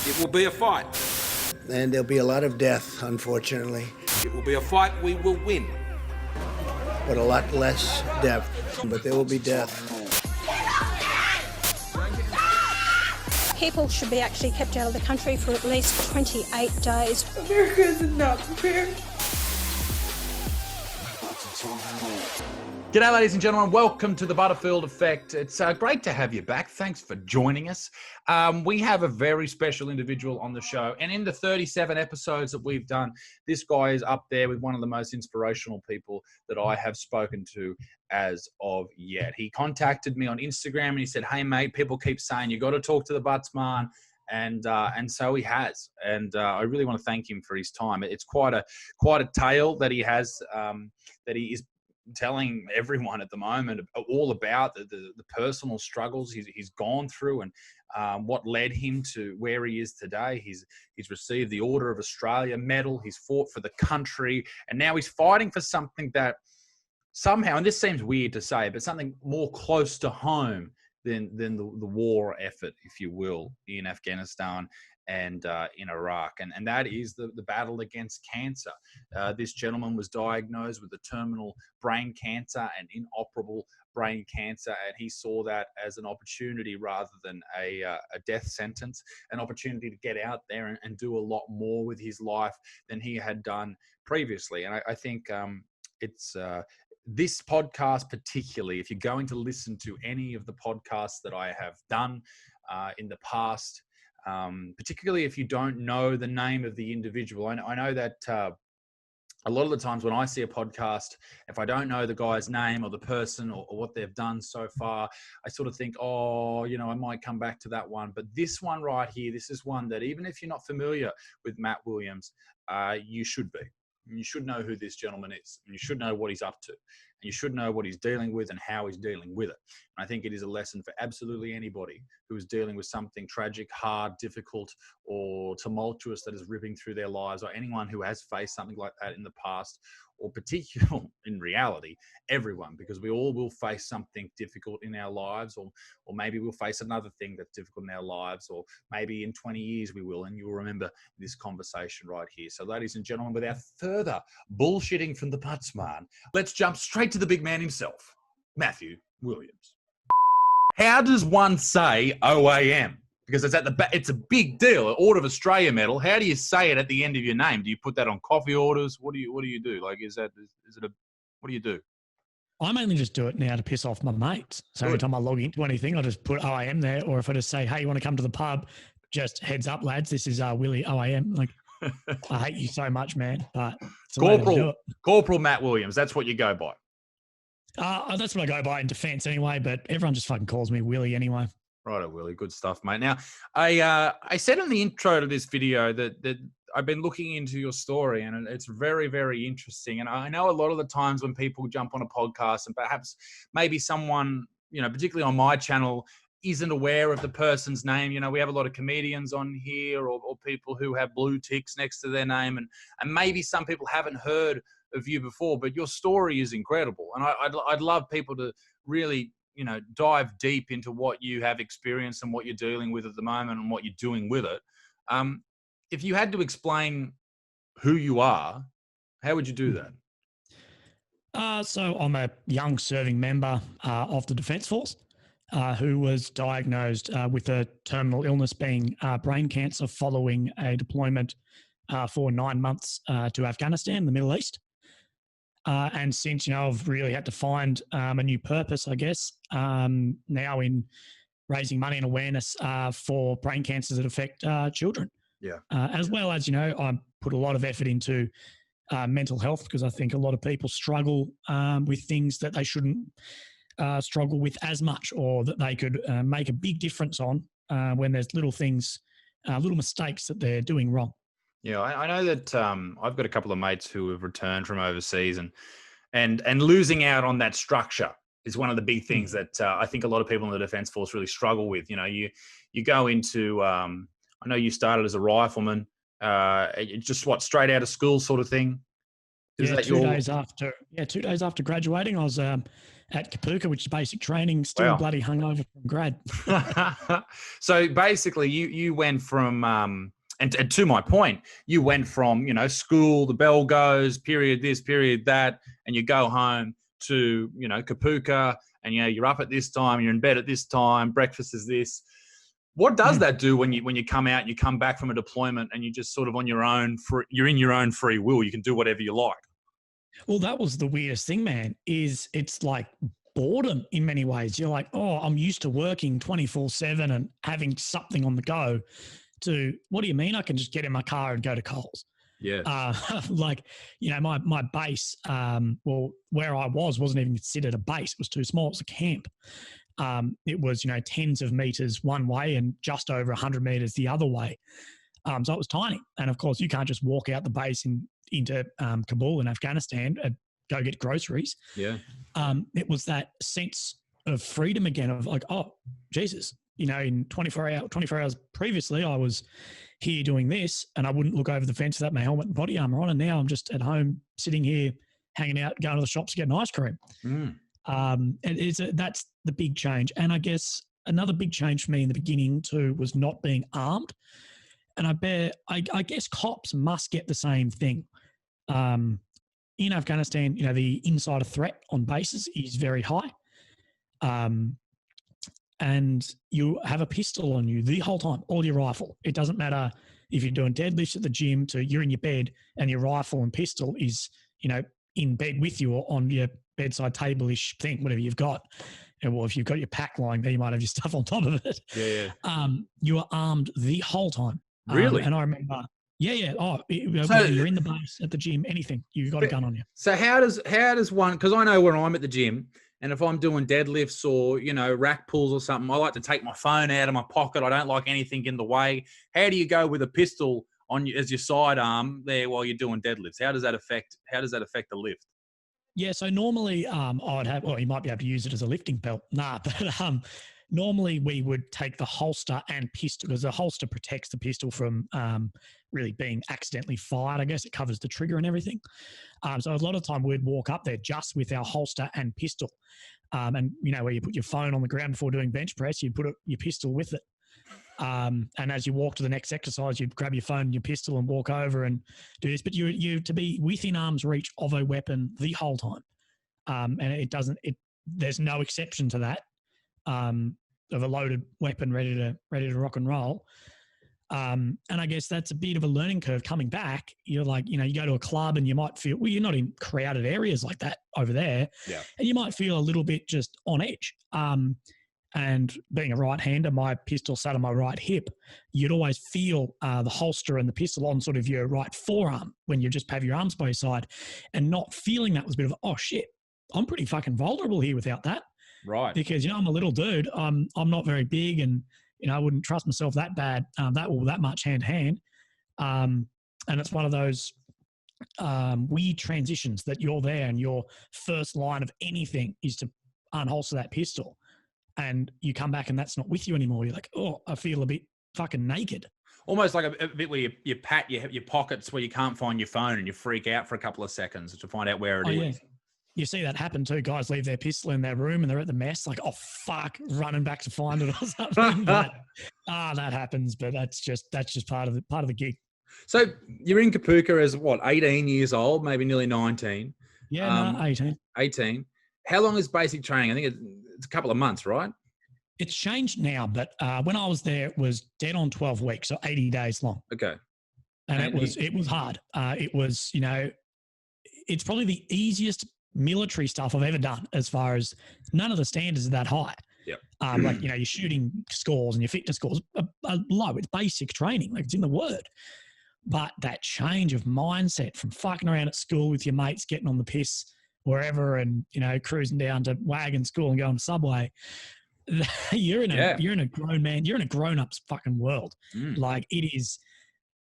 It will be a fight. And there'll be a lot of death, unfortunately. It will be a fight we will win. But a lot less death. But there will be death. People should be actually kept out of the country for at least 28 days. America is not prepared. G'day, ladies and gentlemen. Welcome to the Butterfield Effect. It's great to have you back. Thanks for joining us. We have a very special individual on the show. And in the 37 episodes that we've done, this guy is up there with one of the most inspirational people that I have spoken to as of yet. He contacted me on Instagram and he said, "Hey, mate, people keep saying you got to talk to the Buttsman." And so he has. And I really want to thank him for his time. It's quite a tale that he has, that he is telling everyone at the moment all about the personal struggles he's gone through and what led him to where he is today. He's received the Order of Australia medal. He's fought for the country, and now he's fighting for something that somehow, and this seems weird to say, but something more close to home than the war effort, if you will, in Afghanistan and in Iraq. And that is the battle against cancer. This gentleman was diagnosed with a terminal brain cancer and inoperable brain cancer, and he saw that as an opportunity rather than a death sentence, an opportunity to get out there and do a lot more with his life than he had done previously. And I think it's... this podcast particularly, if you're going to listen to any of the podcasts that I have done in the past, particularly if you don't know the name of the individual. I know that a lot of the times when I see a podcast, if I don't know the guy's name or the person or what they've done so far, I sort of think, I might come back to that one. But this one right here, this is one that even if you're not familiar with Matt Williams, you should be. You should know who this gentleman is, and you should know what he's up to, and you should know what he's dealing with and how he's dealing with it. And I think it is a lesson for absolutely anybody who is dealing with something tragic, hard, difficult, or tumultuous that is ripping through their lives, or anyone who has faced something like that in the past, or particularly in reality, everyone, because we all will face something difficult in our lives, or maybe we'll face another thing that's difficult in our lives, or maybe in 20 years we will, and you'll remember this conversation right here. So ladies and gentlemen, without further bullshitting from the Buttsman, let's jump straight to the big man himself, Matthew Williams. How does one say OAM? Because it's a big deal, Order of Australia medal. How do you say it at the end of your name? Do you put that on coffee orders? What do you do? Like, what do you do? I mainly just do it now to piss off my mates. So every time I log into anything, I just put OAM there. Or if I just say, "Hey, you want to come to the pub?" Just heads up, lads. This is Willie OAM. Like, I hate you so much, man. But Corporal Matt Williams. That's what you go by. That's what I go by in defence anyway. But everyone just fucking calls me Willie anyway. Righto, Willie. Good stuff, mate. Now, I said in the intro to this video that I've been looking into your story, and it's very, very interesting. And I know a lot of the times when people jump on a podcast, and perhaps maybe someone, particularly on my channel, isn't aware of the person's name. We have a lot of comedians on here, or people who have blue ticks next to their name, and maybe some people haven't heard of you before. But your story is incredible, and I'd love people to really dive deep into what you have experienced and what you're dealing with at the moment and what you're doing with it. If you had to explain who you are, how would you do that? So I'm a young serving member of the Defence Force who was diagnosed with a terminal illness being brain cancer following a deployment for 9 months to Afghanistan, the Middle East. And since, I've really had to find a new purpose, I guess, now in raising money and awareness for brain cancers that affect children. Yeah. As well as, I put a lot of effort into mental health, because I think a lot of people struggle with things that they shouldn't struggle with as much, or that they could make a big difference on when there's little things, little mistakes that they're doing wrong. Yeah, I know that I've got a couple of mates who have returned from overseas, and losing out on that structure is one of the big things that I think a lot of people in the Defence Force really struggle with. You go into, I know you started as a rifleman, just straight out of school sort of thing. Is yeah, that 2 days after graduating, I was at Kapuka, which is basic training, still Wow. bloody hungover from grad. So basically, you went from and to my point, you went from school, the bell goes, period this, period that, and you go home to Kapuka, and you're up at this time, you're in bed at this time, breakfast is this. What does that do when you come out and you come back from a deployment and you're just sort of on your own? You're in your own free will. You can do whatever you like. Well, that was the weirdest thing, man, is it's like boredom in many ways. You're like, oh, I'm used to working 24/7 and having something on the go to, what do you mean I can just get in my car and go to Coles? Yeah. My base, where I wasn't even considered a base. It was too small. It was a camp. It was, tens of meters one way and just over 100 meters the other way. So it was tiny. And of course, you can't just walk out the base into Kabul in Afghanistan and go get groceries. Yeah. It was that sense of freedom again of like, oh, Jesus, in 24 hours previously, I was here doing this and I wouldn't look over the fence without my helmet and body armor on. And now I'm just at home sitting here, hanging out, going to the shops, getting ice cream. That's the big change. And I guess another big change for me in the beginning too was not being armed. And I guess cops must get the same thing. In Afghanistan, the insider threat on bases is very high. And you have a pistol on you the whole time, or your rifle. It doesn't matter if you're doing deadlifts at the gym to you're in your bed and your rifle and pistol is, in bed with you or on your bedside table-ish thing, whatever you've got. And well, if you've got your pack lying there, you might have your stuff on top of it. Yeah. You are armed the whole time. Really? And I remember, whether you're in the base, at the gym, anything, you've got a gun on you. So how does one, because I know when I'm at the gym and if I'm doing deadlifts or, rack pulls or something, I like to take my phone out of my pocket. I don't like anything in the way. How do you go with a pistol on you as your sidearm there while you're doing deadlifts? How does that affect the lift? Yeah, so normally I'd have, you might be able to use it as a lifting belt. But normally we would take the holster and pistol, because the holster protects the pistol from really being accidentally fired. I guess it covers the trigger and everything. So a lot of the time we'd walk up there just with our holster and pistol. And, where you put your phone on the ground before doing bench press, you put your pistol with it. And as you walk to the next exercise, you grab your phone and your pistol and walk over and do this. But you to be within arm's reach of a weapon the whole time. And there's no exception to that. Of a loaded weapon ready to rock and roll. And I guess that's a bit of a learning curve coming back. You're like, you go to a club and you might feel, you're not in crowded areas like that over there. Yeah. And you might feel a little bit just on edge. And being a right-hander, my pistol sat on my right hip. You'd always feel the holster and the pistol on sort of your right forearm when you just have your arms by your side, and not feeling that was a bit of, oh shit, I'm pretty fucking vulnerable here without that. Right. Because, I'm a little dude. I'm not very big and, I wouldn't trust myself that bad, that much hand to hand. And it's one of those weird transitions that you're there and your first line of anything is to unholster that pistol. And you come back and that's not with you anymore. You're like, oh, I feel a bit fucking naked. Almost like a bit where you pat your pockets where you can't find your phone and you freak out for a couple of seconds to find out where it is. Yeah. You see that happen too. Guys leave their pistol in their room and they're at the mess, like, oh, fuck, running back to find it or something. But, that happens, but that's just part of the gig. So you're in Kapuka as 18 years old, maybe nearly 19. Yeah, 18. 18. How long is basic training? I think it's a couple of months, right? It's changed now, but when I was there, it was dead on 12 weeks, so 80 days long. Okay. And it was hard. It was, it's probably the easiest military stuff I've ever done, as far as none of the standards are that high. Yep. Your shooting scores and your fitness scores are low. It's basic training, like it's in the word. But that change of mindset from fucking around at school with your mates, getting on the piss wherever and, cruising down to Wagon School and going to Subway, you're in a grown man, you're in a grown-up's fucking world. Like, it is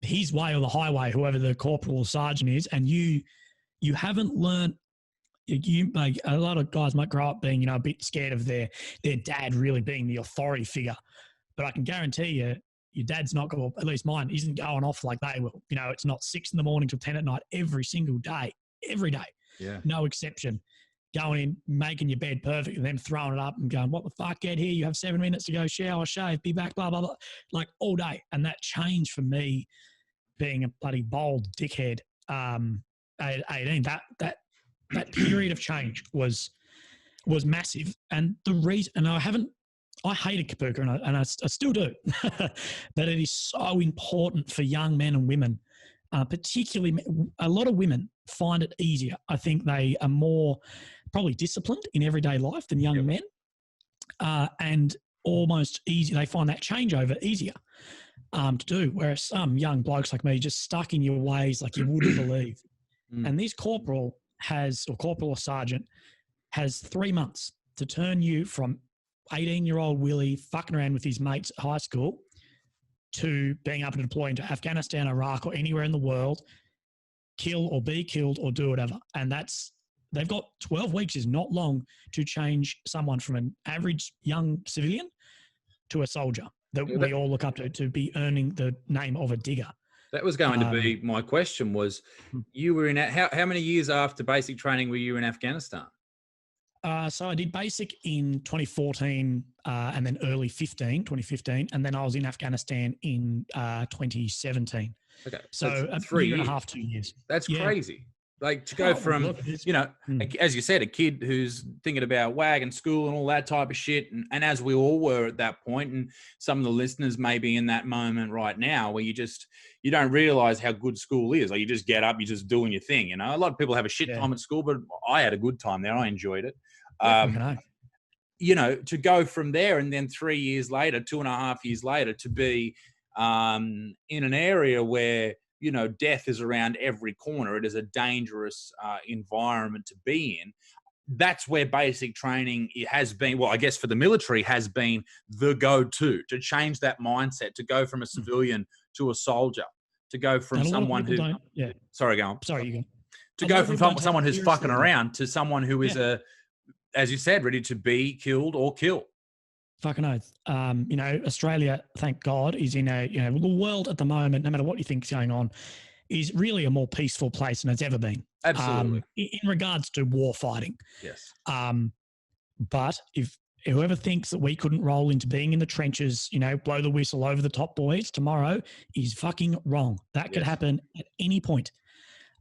his way or the highway, whoever the corporal or sergeant is, and you haven't learned. Like, a lot of guys might grow up being, a bit scared of their dad really being the authority figure. But I can guarantee you, your dad's not going to, at least mine, isn't going off like they will. It's not 6 a.m. till 10 p.m. every single day. every day. Yeah. No exception. Going in, making your bed perfect, and then throwing it up and going, what the fuck, get here. You have 7 minutes to go, shower, shave, be back, blah, blah, blah. Like all day. And that changed for me being a bloody bold dickhead at 18. That period of change was massive. And the reason, and I hated Kapuka, and I still do, but it is so important for young men and women, particularly a lot of women find it easier. I think they are more probably disciplined in everyday life than young men, and almost easy. They find that changeover easier to do, whereas some young blokes like me just stuck in your ways like you wouldn't believe. And this corporal or sergeant has 3 months to turn you from 18-year-old Willie fucking around with his mates at high school to being able to deploy into Afghanistan, Iraq, or anywhere in the world, kill or be killed or do whatever. And they've got 12 weeks is not long to change someone from an average young civilian to a soldier that we all look up to be earning the name of a digger. That was going to be my question was, you were in, how many years after basic training were you in Afghanistan? So I did basic in 2014 and then early 2015, and then I was in Afghanistan in 2017. Okay. So a 3 year and a years. half, 2 years. That's Yeah. crazy. Like to go from, as you said, a kid who's thinking about wagon school and all that type of shit. And as we all were at that point, and some of the listeners may be in that moment right now where you don't realize how good school is. Like you just get up, you're just doing your thing. You know, a lot of people have a shit time at school, but I had a good time there. I enjoyed it. To go from there and then 3 years later, 2.5 years later, to be in an area where, death is around every corner. It is a dangerous environment to be in. That's where basic training has been, well, I guess for the military, has been the go-to to change that mindset, to go from a civilian to a soldier, to go from someone who... Sorry, go on. Sorry, you go. To go from someone who's fucking around to someone who is as you said, ready to be killed or kill. Fucking oath. Australia, thank God, is in the world at the moment, no matter what you think is going on, is really a more peaceful place than it's ever been. Absolutely. In regards to war fighting. Yes. But if whoever thinks that we couldn't roll into being in the trenches, blow the whistle over the top boys tomorrow is fucking wrong. That could happen at any point.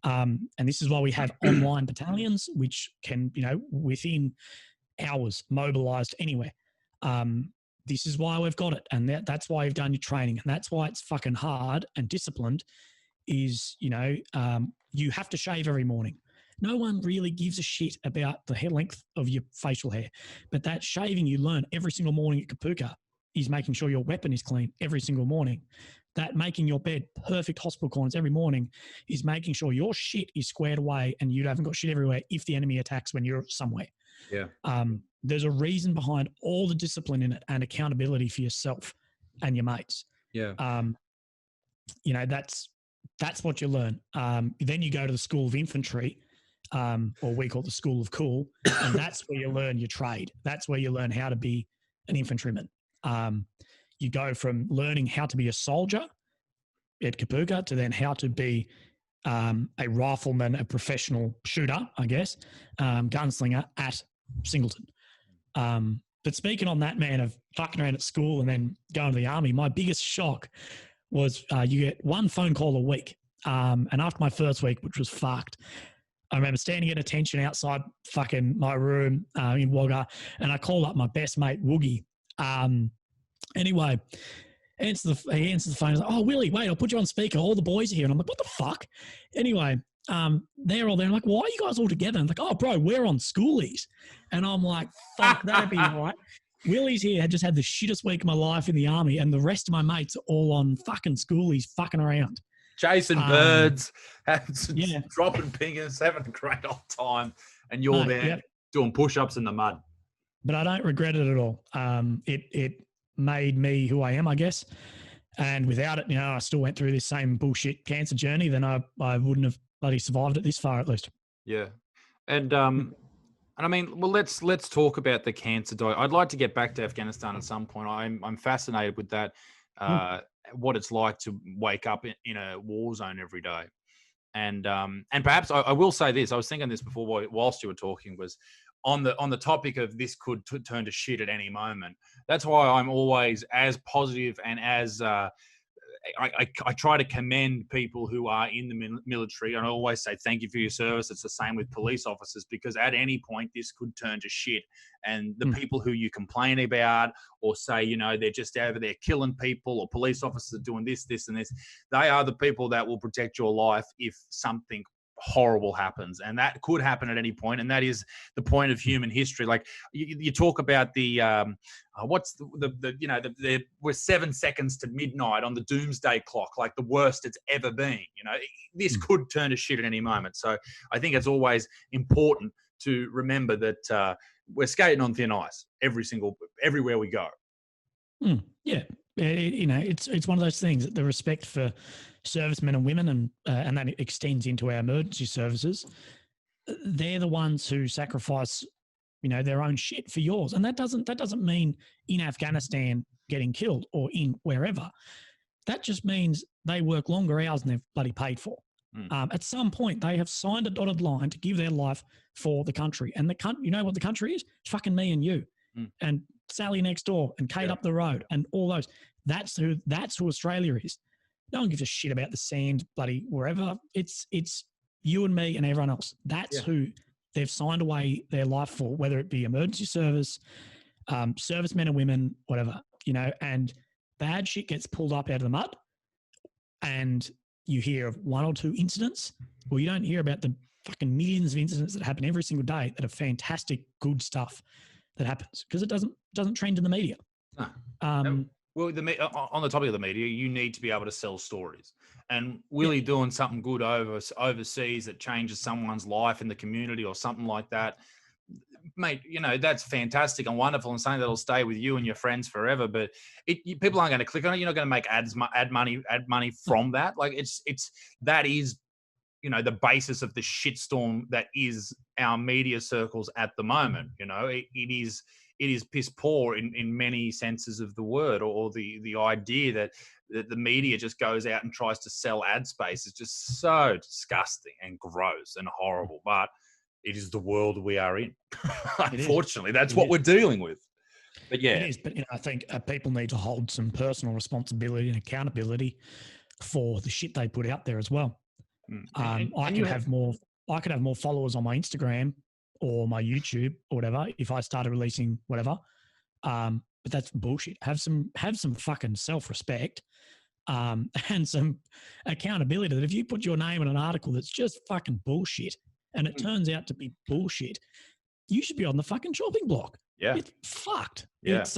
And this is why we have online battalions, which can, within hours, mobilized anywhere. This is why we've got it. And that's why you've done your training. And that's why it's fucking hard and disciplined is, you have to shave every morning. No one really gives a shit about the hair length of your facial hair. But that shaving you learn every single morning at Kapuka is making sure your weapon is clean every single morning. That making your bed perfect hospital corners every morning is making sure your shit is squared away and you haven't got shit everywhere if the enemy attacks when you're somewhere. Yeah. There's a reason behind all the discipline in it and accountability for yourself and your mates. Yeah. That's what you learn. Then you go to the School of Infantry, or we call it the School of Cool, and that's where you learn your trade. That's where you learn how to be an infantryman. You go from learning how to be a soldier at Kapuka to then how to be a rifleman, a professional shooter, I guess, gunslinger at Singleton. But speaking on that, man, of fucking around at school and then going to the army, my biggest shock was you get one phone call a week. And after my first week, which was fucked, I remember standing at attention outside fucking my room in Wagga, and I called up my best mate, Woogie. Anyway, he answers the phone. He's like, "Oh, Willie, wait, I'll put you on speaker. All the boys are here." And I'm like, "What the fuck?" Anyway, they're all there. I'm like, "Why are you guys all together?" And I'm like, "Oh, bro, we're on schoolies." And I'm like, "Fuck, that'd be all right." Willie's here, had just had the shittest week of my life in the army, and the rest of my mates are all on fucking schoolies, fucking around. Chasing birds, dropping pingers, having a great old time. And you're there doing push-ups in the mud. But I don't regret it at all. It made me who I am, I guess. And without it, I still went through this same bullshit cancer journey, then I wouldn't have bloody survived it this far at least. Yeah. And I mean, well, let's talk about the cancer diet. I'd like to get back to Afghanistan at some point. I'm fascinated with that, what it's like to wake up in a war zone every day. And perhaps I will say this. I was thinking this before whilst you were talking, was on the topic of this could turn to shit at any moment. That's why I'm always as positive and as I try to commend people who are in the military, and I always say thank you for your service. It's the same with police officers, because at any point this could turn to shit. And the people who you complain about or say, you know, they're just over there killing people, or police officers are doing this, and this, they are the people that will protect your life if something horrible happens, and that could happen at any point. And that is the point of human history. Like you talk about the what's we're 7 seconds to midnight on the doomsday clock, like the worst it's ever been. You know, this could turn to shit at any moment. So I think it's always important to remember that we're skating on thin ice everywhere we go. Yeah. It's one of those things, the respect for servicemen and women, and that extends into our emergency services. They're the ones who sacrifice, their own shit for yours. And that doesn't mean in Afghanistan getting killed or in wherever. That just means they work longer hours than they're bloody paid for. At some point, they have signed a dotted line to give their life for the country. And you know what the country is? It's fucking me and you. And Sally next door and Kate up the road and all those. That's who Australia is. No one gives a shit about the sand, bloody wherever. It's you and me and everyone else. That's who they've signed away their life for, whether it be emergency service, servicemen and women, whatever, and bad shit gets pulled up out of the mud and you hear of one or two incidents. Well, you don't hear about the fucking millions of incidents that happen every single day that are fantastic, good stuff that happens, because it doesn't trend in the media. No. Well, on the topic of the media, you need to be able to sell stories. And Willie doing something good overseas that changes someone's life in the community or something like that, mate, that's fantastic and wonderful and something that'll stay with you and your friends forever. But people aren't going to click on it. You're not going to make ad money from that. Like that is the basis of the shitstorm that is our media circles at the moment. It is piss poor in many senses of the word, or the idea that the media just goes out and tries to sell ad space is just so disgusting and gross and horrible. But it is the world we are in. Unfortunately, that's what we're dealing with. But yeah, it is. But I think people need to hold some personal responsibility and accountability for the shit they put out there as well. I could have more followers on my Instagram or my YouTube or whatever if I started releasing whatever. But that's bullshit. Have some fucking self-respect and some accountability, that if you put your name in an article that's just fucking bullshit and it turns out to be bullshit, you should be on the fucking chopping block. Yeah. It's fucked. Yeah. It's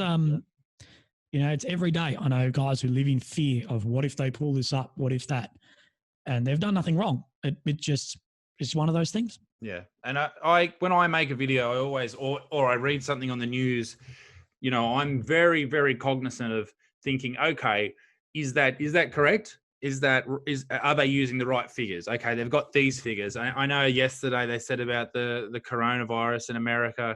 it's every day. I know guys who live in fear of what if they pull this up, what if that, and they've done nothing wrong. It's one of those things. Yeah. And I when I make a video, I always, or I read something on the news, I'm very, very cognizant of thinking, okay, is that correct? Are they using the right figures? Okay, they've got these figures. I know yesterday they said about the coronavirus in America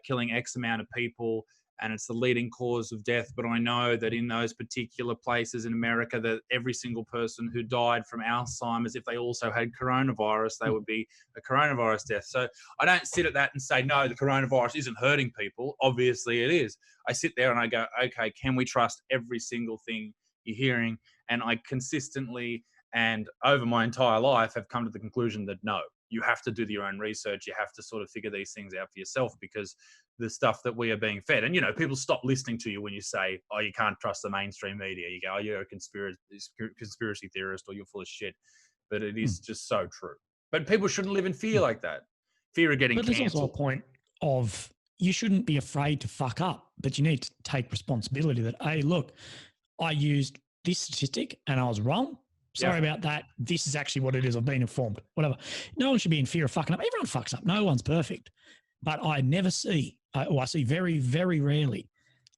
killing X amount of people, and it's the leading cause of death. But I know that in those particular places in America, that every single person who died from Alzheimer's, if they also had coronavirus, they would be a coronavirus death. So I don't sit at that and say, no, the coronavirus isn't hurting people. Obviously it is. I sit there and I go, okay, can we trust every single thing you're hearing? And I consistently and over my entire life have come to the conclusion that no, you have to do your own research. You have to sort of figure these things out for yourself, because the stuff that we are being fed, and people stop listening to you when you say, oh, you can't trust the mainstream media. You go, oh, you're a conspiracy theorist, or you're full of shit. But it is just so true. But people shouldn't live in fear like that. Fear of getting cancelled. But there's also a point of, you shouldn't be afraid to fuck up, but you need to take responsibility that, hey, look, I used this statistic and I was wrong. Sorry about that. This is actually what it is. I've been informed. Whatever. No one should be in fear of fucking up. Everyone fucks up. No one's perfect. But I never see, I see very, very rarely,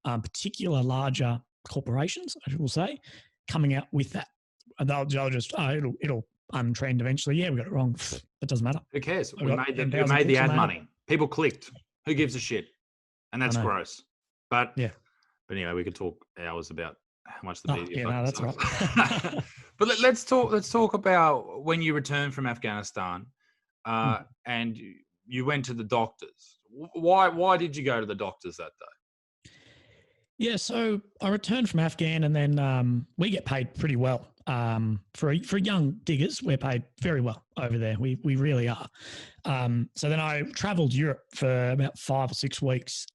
particular larger corporations, I will say, coming out with that. And they'll just, it'll untrend eventually. Yeah, we got it wrong. It doesn't matter. Who cares? We made the ad money. People clicked. Who gives a shit? And that's gross. But anyway, we could talk hours about how much the media. Yeah, no, that's sucks. right. But let's talk about when you returned from Afghanistan, and you went to the doctors. Why did you go to the doctors that day? Yeah, so I returned from Afghan, and then we get paid pretty well. For young diggers, we're paid very well over there. We really are. So then I travelled Europe for about 5 or 6 weeks.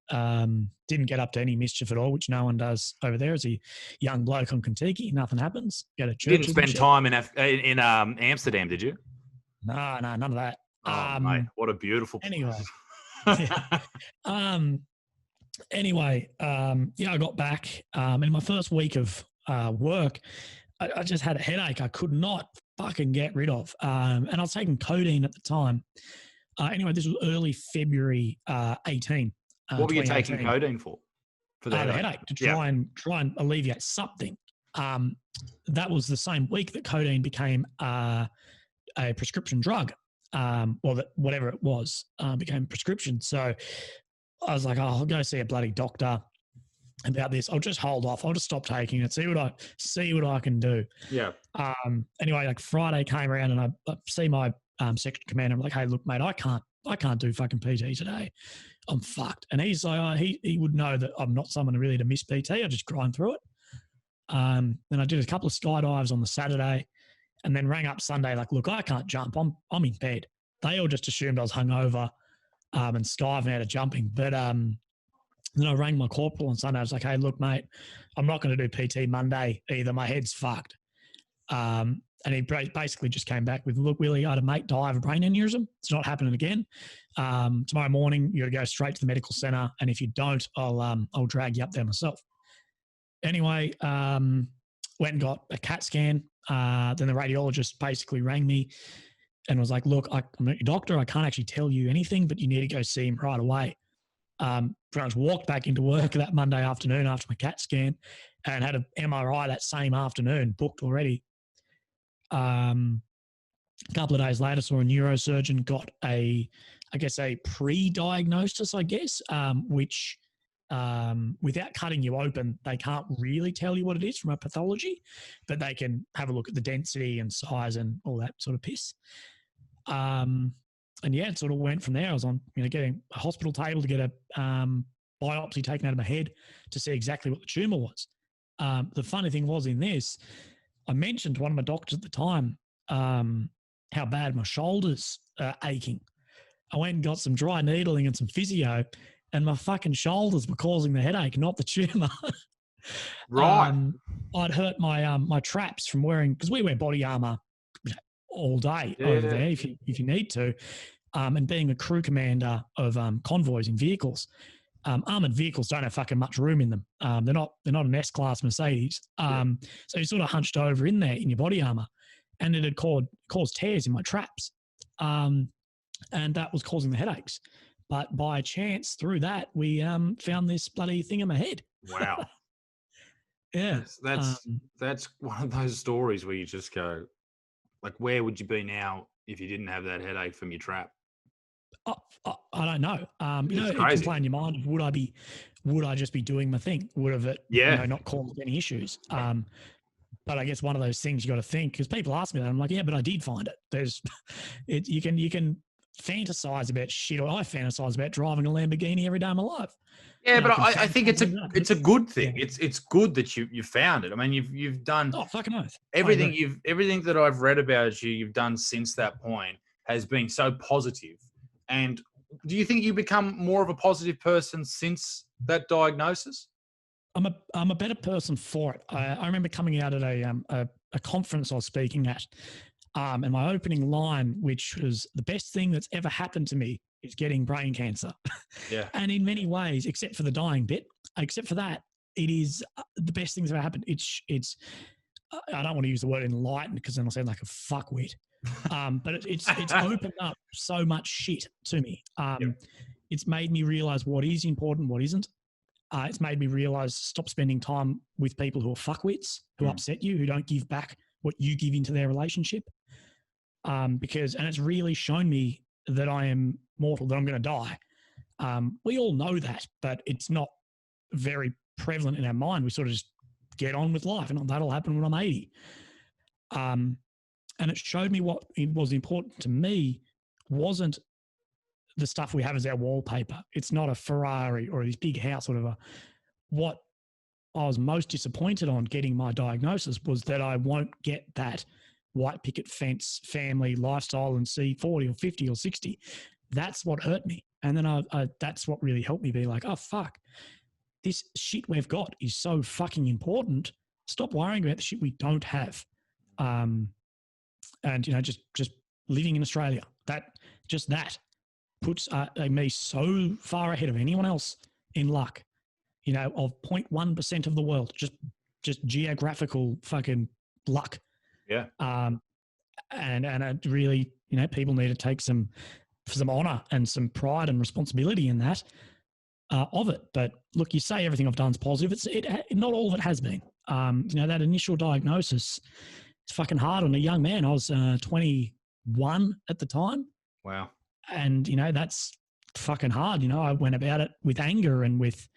Didn't get up to any mischief at all, which no one does over there. As a young bloke on Kentucky, nothing happens. Go to church. You didn't spend time in Amsterdam, did you? No, none of that. Oh, mate, what a beautiful place. Anyway. Anyway, I got back. In my first week of work, I just had a headache I could not fucking get rid of. And I was taking codeine at the time. Anyway, this was early February 18. What were you taking codeine for? For the headache, to try and alleviate something. That was the same week that codeine became a prescription drug. Whatever it was became prescription. So I was like, I'll go see a bloody doctor about this. I'll just hold off. I'll just stop taking it. See what I can do. Yeah. Anyway, like Friday came around and I see my section commander. I'm like, hey, look, mate, I can't do fucking PT today. I'm fucked. And he's like, he would know that I'm not someone really to miss PT. I just grind through it. Then I did a couple of skydives on the Saturday, and then rang up Sunday like, look, I can't jump. I'm in bed. They all just assumed I was hungover and skiving out of jumping. But then I rang my corporal on Sunday. I was like, hey, look, mate, I'm not going to do PT Monday either. My head's fucked. And he basically just came back with, look, Willie, I had a mate die of a brain aneurysm. It's not happening again. Tomorrow morning, you got to go straight to the medical centre. And if you don't, I'll drag you up there myself. Anyway, went and got a CAT scan. Then the radiologist basically rang me and was like, look, I'm not your doctor. I can't actually tell you anything, but you need to go see him right away. Pretty much walked back into work that Monday afternoon after my CAT scan and had an MRI that same afternoon, booked already. A couple of days later, saw a neurosurgeon, got a pre-diagnosis, which without cutting you open, they can't really tell you what it is from a pathology, but they can have a look at the density and size and all that sort of piss. And yeah, it sort of went from there. I was on, getting a hospital table to get a biopsy taken out of my head to see exactly what the tumor was. The funny thing was in this, I mentioned to one of my doctors at the time how bad my shoulders are aching. I went and got some dry needling and some physio, and my fucking shoulders were causing the headache, not the tumor. Right. I'd hurt my my traps from wearing, because we wear body armor all day over there if you need to. And being a crew commander of convoys in vehicles, armored vehicles don't have fucking much room in them. They're not an S-Class Mercedes. So you're sort of hunched over in there in your body armor, and it had caused tears in my traps. And that was causing the headaches. But by chance, through that, we found this bloody thing in my head. Wow. Yeah. That's one of those stories where you just go, like, where would you be now if you didn't have that headache from your trap? I don't know. It crazy. can play in your mind. Would I just be doing my thing? Would have it, not caused any issues? But I guess one of those things you got to think, because people ask me that, I'm like, yeah, but I did find it. You can fantasize about shit, or I fantasize about driving a Lamborghini every day of my life. Yeah, but I think it's a good thing. Yeah. It's good that you found it. I mean, you've done fucking oath. Everything that I've read about you've done since that point has been so positive. And do you think you become more of a positive person since that diagnosis? I'm a better person for it. I remember coming out at a conference I was speaking at, and my opening line, which was, the best thing that's ever happened to me is getting brain cancer. Yeah. And in many ways, except for the dying bit, except for that, it is the best thing that's ever happened. It's I don't want to use the word enlightened because then I'll sound like a fuckwit. But it's opened up so much shit to me. It's made me realize what is important, what isn't. It's made me realize, stop spending time with people who are fuckwits, who upset you, who don't give back what you give into their relationship. And it's really shown me that I am mortal, that I'm going to die. We all know that, but it's not very prevalent in our mind. We sort of just get on with life, and that'll happen when I'm 80. And it showed me what it was important to me wasn't the stuff we have as our wallpaper. It's not a Ferrari or this big house, whatever. What I was most disappointed on getting my diagnosis was that I won't get that white picket fence family lifestyle and see 40 or 50 or 60. That's what hurt me. And then that's what really helped me be like, oh, fuck, this shit we've got is so fucking important. Stop worrying about the shit we don't have. And, just living in Australia, that puts me so far ahead of anyone else in luck, of 0.1% of the world, just geographical fucking luck. Yeah. And it really, people need to take some honor and some pride and responsibility in that, of it. But look, you say everything I've done is positive. Not all of it has been. That initial diagnosis, it's fucking hard on a young man. I was 21 at the time. Wow. And, that's fucking hard. I went about it with anger and with,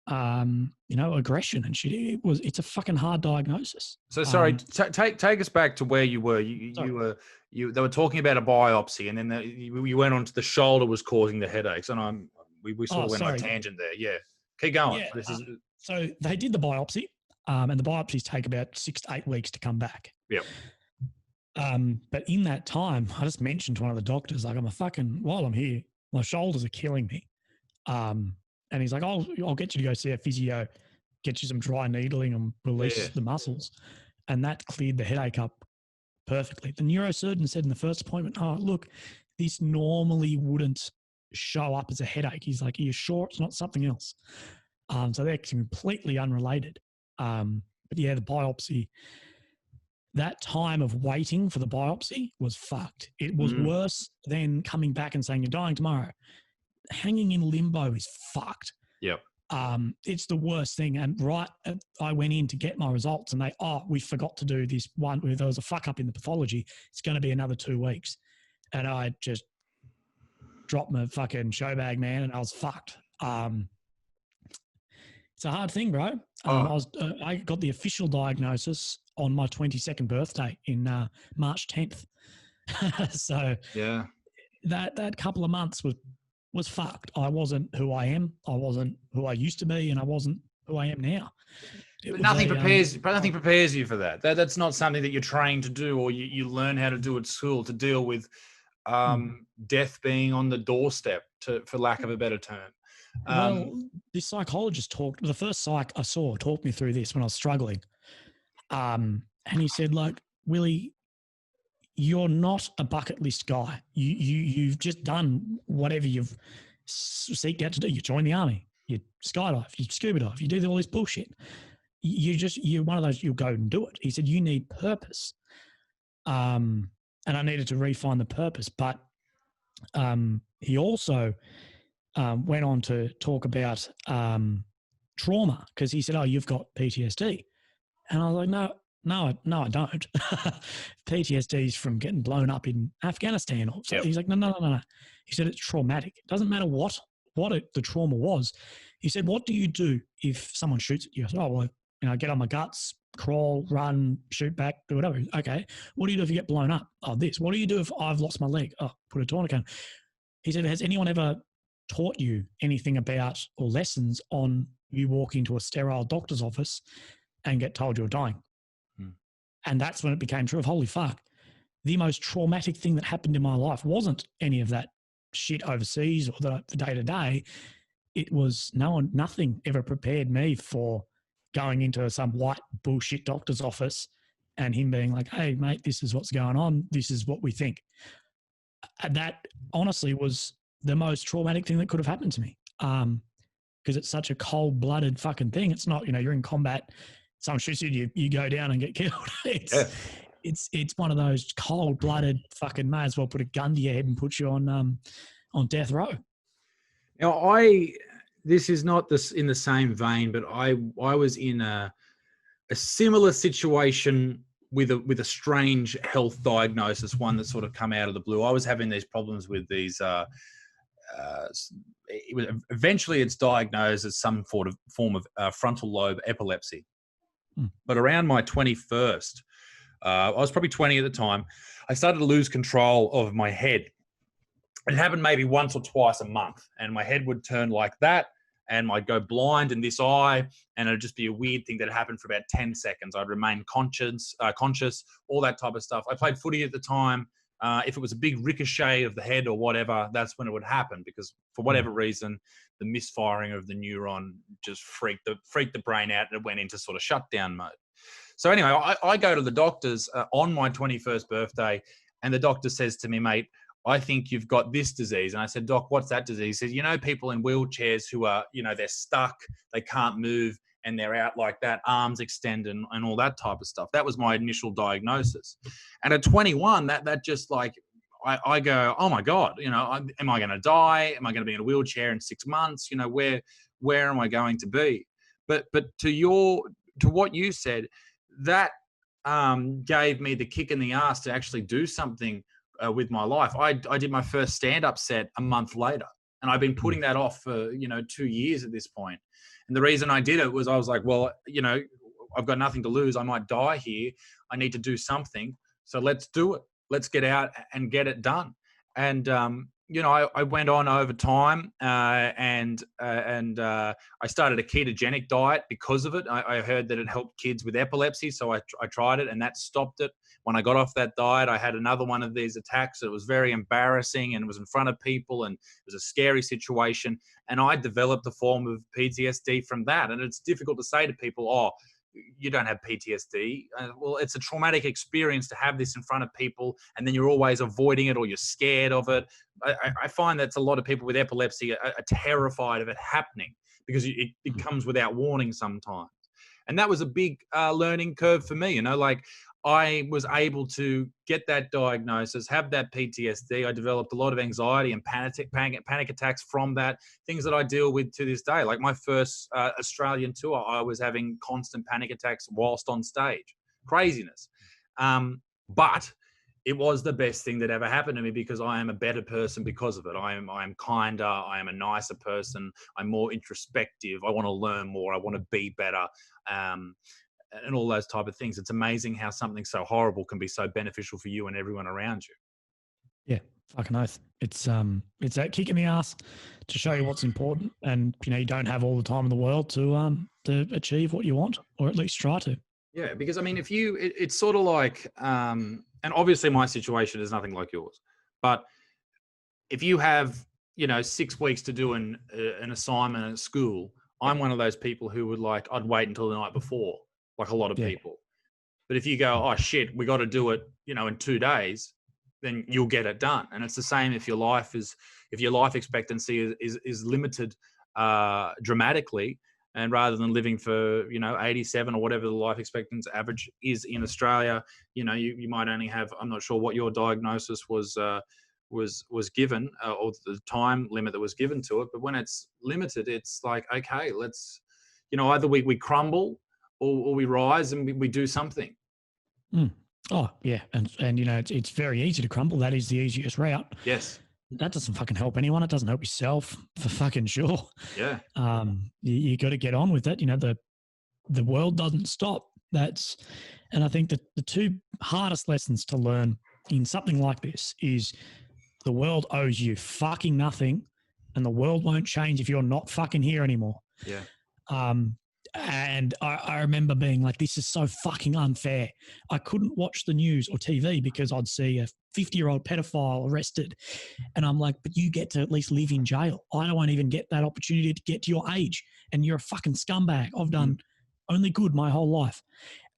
aggression and shit. It's a fucking hard diagnosis. So sorry, take us back to where you were. They were talking about a biopsy, and then you went on to the shoulder was causing the headaches, and we sort of went on a tangent there. Yeah, keep going. Yeah, so they did the biopsy, and the biopsies take about 6 to 8 weeks to come back. Yep. But in that time, I just mentioned to one of the doctors, like, while I'm here, my shoulders are killing me. And he's like, I'll get you to go see a physio, get you some dry needling and release the muscles. And that cleared the headache up perfectly. The neurosurgeon said in the first appointment, oh, look, this normally wouldn't show up as a headache. He's like, are you sure it's not something else? So they're completely unrelated. But yeah, the biopsy, that time of waiting for the biopsy was fucked. It was worse than coming back and saying you're dying tomorrow. Hanging in limbo is fucked. Yep. It's the worst thing. And I went in to get my results and we forgot to do this one. There was a fuck up in the pathology. It's going to be another 2 weeks. And I just dropped my fucking show bag, man, and I was fucked. It's a hard thing, bro. I got the official diagnosis on my 22nd birthday in March 10th. So yeah, that couple of months was fucked. I wasn't who I am. I wasn't who I used to be, and I wasn't who I am now. Nothing prepares you for that. That's not something that you're trained to do, or you learn how to do at school, to deal with death being on the doorstep, for lack of a better term. Well, this psychologist the first psych I saw talked me through this when I was struggling. And he said, like, Willie, you're not a bucket list guy. You've just done whatever you've seeked out to do. You join the army, you skydive, you scuba dive, you do all this bullshit. You're one of those, you'll go and do it. He said, you need purpose. And I needed to refine the purpose. But he also went on to talk about trauma, because he said, oh, you've got PTSD. And I was like, no, I don't. PTSD is from getting blown up in Afghanistan. Or something. Yep. He's like, no. He said, it's traumatic. It doesn't matter what the trauma was. He said, what do you do if someone shoots at you? I said, oh, well, get on my guts, crawl, run, shoot back, do whatever. Okay. What do you do if you get blown up? Oh, this. What do you do if I've lost my leg? Oh, put a tourniquet on. He said, has anyone ever taught you anything about or lessons on you walk into a sterile doctor's office and get told you're dying? And that's when it became true of, holy fuck, the most traumatic thing that happened in my life wasn't any of that shit overseas or the day-to-day. It was nothing ever prepared me for going into some white bullshit doctor's office and him being like, hey, mate, this is what's going on. This is what we think. And that honestly was the most traumatic thing that could have happened to me, because it's such a cold-blooded fucking thing. It's not, you're in combat, someone shoots you, you go down and get killed. It's one of those cold-blooded fucking, may as well put a gun to your head and put you on death row. Now, this is not this in the same vein, but I was in a similar situation with a strange health diagnosis, one that sort of come out of the blue. I was having these problems with these. Eventually, it's diagnosed as some form of frontal lobe epilepsy. But around my 21st, I was probably 20 at the time, I started to lose control of my head. It happened maybe once or twice a month, and my head would turn like that, and I'd go blind in this eye, and it'd just be a weird thing that happened for about 10 seconds. I'd remain conscious, all that type of stuff. I played footy at the time. If it was a big ricochet of the head or whatever, that's when it would happen, because for whatever reason, the misfiring of the neuron just freaked the brain out, and it went into sort of shutdown mode. So anyway, I go to the doctors on my 21st birthday, and the doctor says to me, mate, I think you've got this disease. And I said, Doc, what's that disease? He said, you know, people in wheelchairs who are, they're stuck, they can't move, and they're out like that, arms extended and all that type of stuff. That was my initial diagnosis. And at 21, that just like, I go, oh my God, am I going to die? Am I going to be in a wheelchair in 6 months? Where am I going to be? But to what you said, that gave me the kick in the ass to actually do something with my life. I did my first stand-up set a month later, and I've been putting that off for 2 years at this point. And the reason I did it was I was like, well, I've got nothing to lose. I might die here. I need to do something. So let's do it. Let's get out and get it done. And I went on over time, and I started a ketogenic diet because of it. I heard that it helped kids with epilepsy, so I tried it, and that stopped it. When I got off that diet, I had another one of these attacks. It was very embarrassing, and it was in front of people, and it was a scary situation. And I developed a form of PTSD from that. And it's difficult to say to people, oh, you don't have PTSD. Well, it's a traumatic experience to have this in front of people, and then you're always avoiding it, or you're scared of it. I find that a lot of people with epilepsy are terrified of it happening, because it comes without warning sometimes. And that was a big learning curve for me. I was able to get that diagnosis, have that PTSD. I developed a lot of anxiety and panic attacks from that, things that I deal with to this day. Like my first Australian tour, I was having constant panic attacks whilst on stage. Craziness. But it was the best thing that ever happened to me, because I am a better person because of it. I am kinder. I am a nicer person. I'm more introspective. I want to learn more. I want to be better. And all those type of things. It's amazing how something so horrible can be so beneficial for you and everyone around you. Yeah, fucking oath. It's that kick in the ass to show you what's important, and you don't have all the time in the world to achieve what you want, or at least try to. Yeah, because it's sort of like, and obviously my situation is nothing like yours, but if you have 6 weeks to do an assignment at school, I'm one of those people who would I'd wait until the night before. Like a lot of people. But if you go, oh shit, we got to do it, in 2 days, then you'll get it done. And it's the same if your life expectancy is limited dramatically, and rather than living for 87 or whatever the life expectancy average is in Australia, you might only have, I'm not sure what your diagnosis was given, or the time limit that was given to it. But when it's limited, it's like, okay, let's either we crumble, or we rise and we do something. Oh yeah, and it's very easy to crumble. That is the easiest route. Yes. That doesn't fucking help anyone. It doesn't help yourself, for fucking sure. Yeah. You got to get on with it. The world doesn't stop. And I think that the two hardest lessons to learn in something like this is the world owes you fucking nothing, and the world won't change if you're not fucking here anymore. Yeah. And I remember being like, this is so fucking unfair. I couldn't watch the news or TV because I'd see a 50-year-old pedophile arrested. And I'm like, but you get to at least live in jail. I don't even get that opportunity to get to your age. And you're a fucking scumbag. I've done only good my whole life.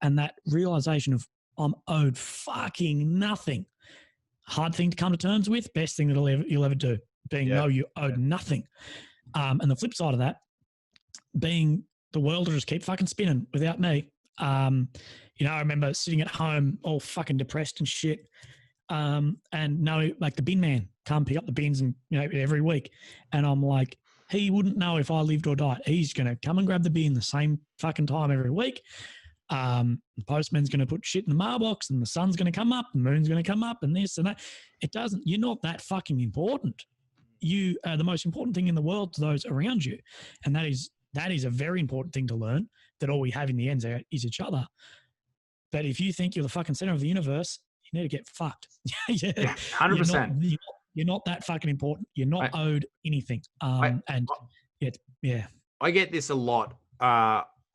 And that realization of I'm owed fucking nothing. Hard thing to come to terms with. Best thing that you'll ever do. Being no, you owed nothing. And the flip side of that, being the world will just keep fucking spinning without me. I remember sitting at home all fucking depressed and shit. And the bin man come pick up the bins and every week. And I'm like, he wouldn't know if I lived or died. He's going to come and grab the bin the same fucking time every week. The postman's going to put shit in the mailbox, and the sun's going to come up, the moon's going to come up, and this and that. You're not that fucking important. You are the most important thing in the world to those around you. And that is a very important thing to learn. that all we have in the end is each other. But if you think you're the fucking center of the universe, you need to get fucked. Yeah, 100%. You're not that fucking important. You're not owed anything. I get this a lot.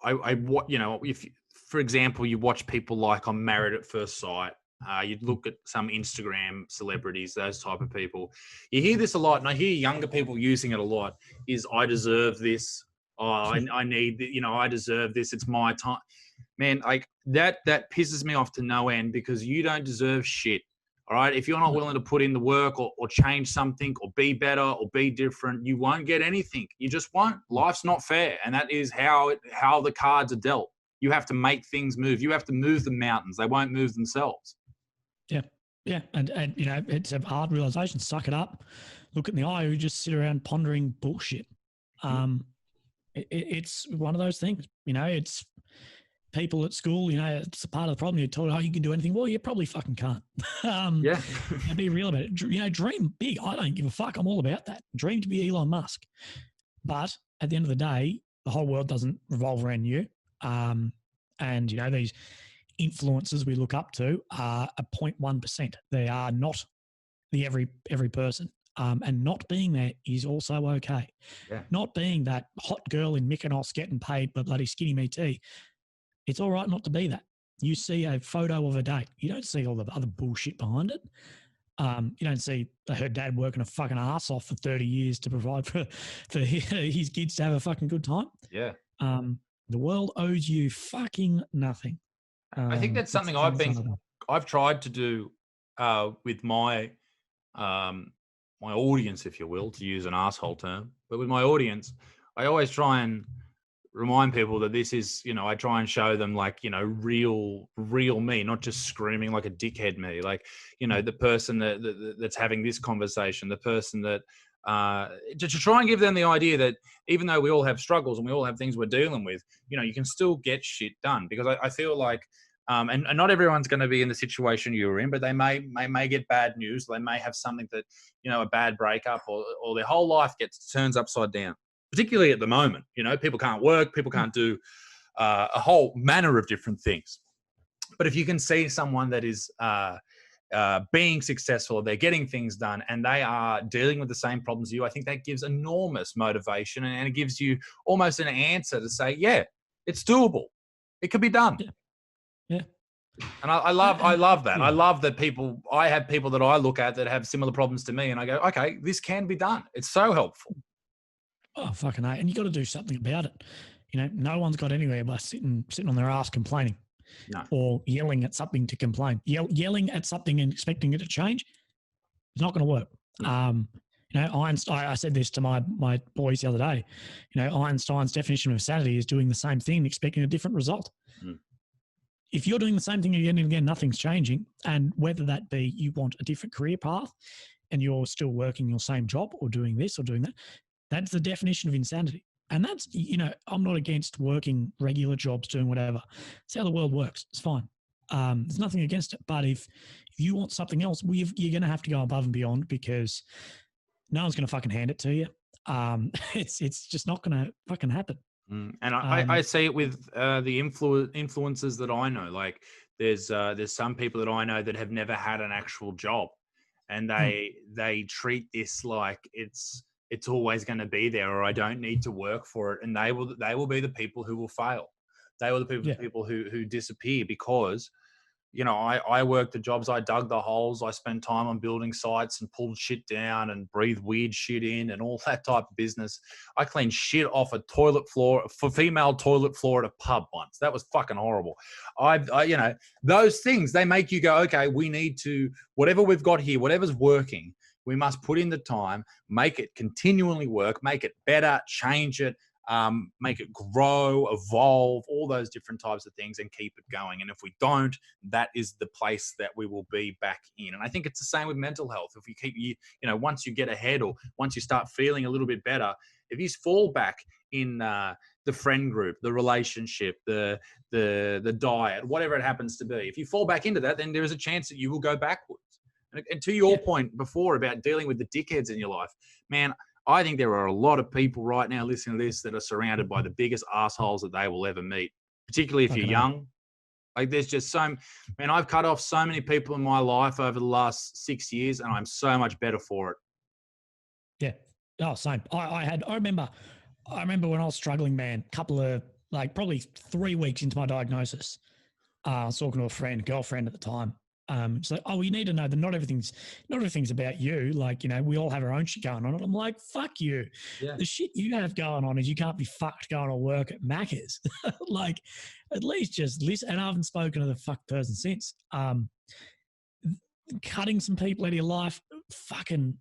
If, for example, you watch people like on Married at First Sight, you'd look at some Instagram celebrities, those type of people. You hear this a lot, and I hear younger people using it a lot, is I deserve this. I need, I deserve this. It's my time. Man, like that pisses me off to no end, because you don't deserve shit. All right. If you're not willing to put in the work or change something or be better or be different, you won't get anything. You just won't. Life's not fair. And that is how the cards are dealt. You have to make things move. You have to move the mountains. They won't move themselves. Yeah. Yeah. And it's a hard realization. Suck it up. Look in the eye. You just sit around pondering bullshit. It's one of those things, it's people at school, it's a part of the problem. You're told, you can do anything. Well, you probably fucking can't. Be real about it. Dream big. I don't give a fuck. I'm all about that. Dream to be Elon Musk. But at the end of the day, the whole world doesn't revolve around you. And, these influencers we look up to are a 0.1%. They are not the every person. And not being there is also okay. Yeah. Not being that hot girl in Mykonos getting paid by bloody skinny me tea. It's all right not to be that. You see a photo of a date. You don't see all the other bullshit behind it. You don't see her dad working a fucking ass off for 30 years to provide for his kids to have a fucking good time. Yeah. The world owes you fucking nothing. I think that's something I've tried to do with my my audience, if you will, to use an asshole term. But with my audience, I always try and remind people that this is, I try and show them like, real me, not just screaming like a dickhead me, like, the person that's having this conversation, the person that, to try and give them the idea that even though we all have struggles and we all have things we're dealing with, you can still get shit done. Because I feel like, and not everyone's going to be in the situation you're in, but they may get bad news. They may have something that, a bad breakup or their whole life turns upside down. Particularly at the moment, people can't work, people can't do a whole manner of different things. But if you can see someone that is being successful, they're getting things done, and they are dealing with the same problems as you, I think that gives enormous motivation, and it gives you almost an answer to say, yeah, it's doable. It could be done. Yeah. And I love that. I love that I have people that I look at that have similar problems to me, and I go, okay, this can be done. It's so helpful. Oh, fucking hell. And you got to do something about it. No one's got anywhere by sitting on their ass complaining. No. Or yelling at something to complain. Yelling at something and expecting it to change, it's not going to work. No. Einstein, I said this to my boys the other day, Einstein's definition of insanity is doing the same thing and expecting a different result. If you're doing the same thing again and again, nothing's changing. And whether that be you want a different career path and you're still working your same job or doing this or doing that, that's the definition of insanity. And that's, I'm not against working regular jobs, doing whatever. It's how the world works. It's fine. There's nothing against it. But if you want something else, you're going to have to go above and beyond, because no one's going to fucking hand it to you. It's just not going to fucking happen. And I see it with the influencers that I know. Like there's some people that I know that have never had an actual job, and they treat this like it's always going to be there, or I don't need to work for it. And they will be the people who will fail. They were the people who disappear because, I worked the jobs. I dug the holes. I spent time on building sites and pulled shit down and breathed weird shit in and all that type of business. I cleaned shit off a toilet floor, for female toilet floor at a pub once. That was fucking horrible. Those things, they make you go, okay, we need to, whatever we've got here, whatever's working, we must put in the time, make it continually work, make it better, change it, make it grow, evolve, all those different types of things, and keep it going. And if we don't, that is the place that we will be back in. And I think it's the same with mental health. If we keep, once you get ahead or once you start feeling a little bit better, if you fall back in the friend group, the relationship, the diet, whatever it happens to be, if you fall back into that, then there is a chance that you will go backwards. And to your point before about dealing with the dickheads in your life, man, I think there are a lot of people right now listening to this that are surrounded by the biggest assholes that they will ever meet, particularly if you're young. Like there's just man, I've cut off so many people in my life over the last 6 years, and I'm so much better for it. Yeah. Oh, same. I remember when I was struggling, man, couple of, like, probably 3 weeks into my diagnosis, I was talking to a girlfriend at the time. She's like, oh, you need to know that not everything's about you. Like, you know, we all have our own shit going on. And I'm like, fuck you. Yeah. The shit you have going on is you can't be fucked going to work at Macca's. Like, at least just listen. And I haven't spoken to the fuck person since. Cutting some people out of your life, fucking,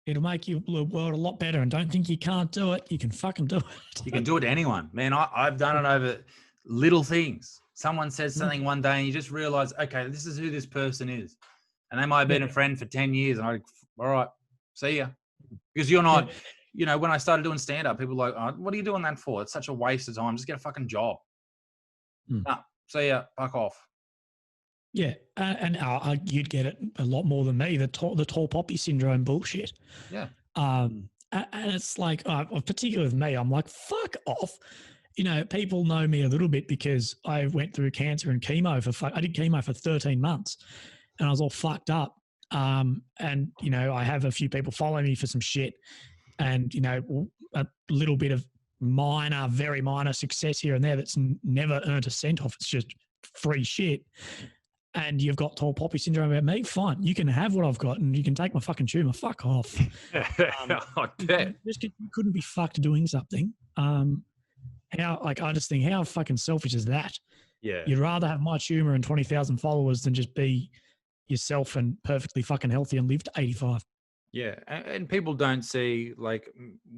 it'll make your world a lot better. And don't think you can't do it. You can fucking do it. You can do it to anyone. Man, I've done it over little things. Someone says something one day and you just realize, okay, this is who this person is. And they might have been a friend for 10 years. And all right, see ya. Because you're not, you know, when I started doing stand-up, people were like, oh, what are you doing that for? It's such a waste of time. Just get a fucking job. Nah, see ya, fuck off. Yeah, and you'd get it a lot more than me, the tall poppy syndrome bullshit. Yeah. And it's like, particularly with me, I'm like, fuck off. You know, people know me a little bit because I went through cancer and chemo I did chemo for 13 months and I was all fucked up. And, you know, I have a few people following me for some shit and, you know, a little bit of very minor success here and there that's never earned a cent off. It's just free shit. And you've got tall poppy syndrome about me, fine. You can have what I've got and you can take my fucking tumor. Fuck off. I bet. You couldn't be fucked doing something. I just think, how fucking selfish is that? Yeah. You'd rather have my tumor and 20,000 followers than just be yourself and perfectly fucking healthy and live to 85. Yeah. And people don't see, like,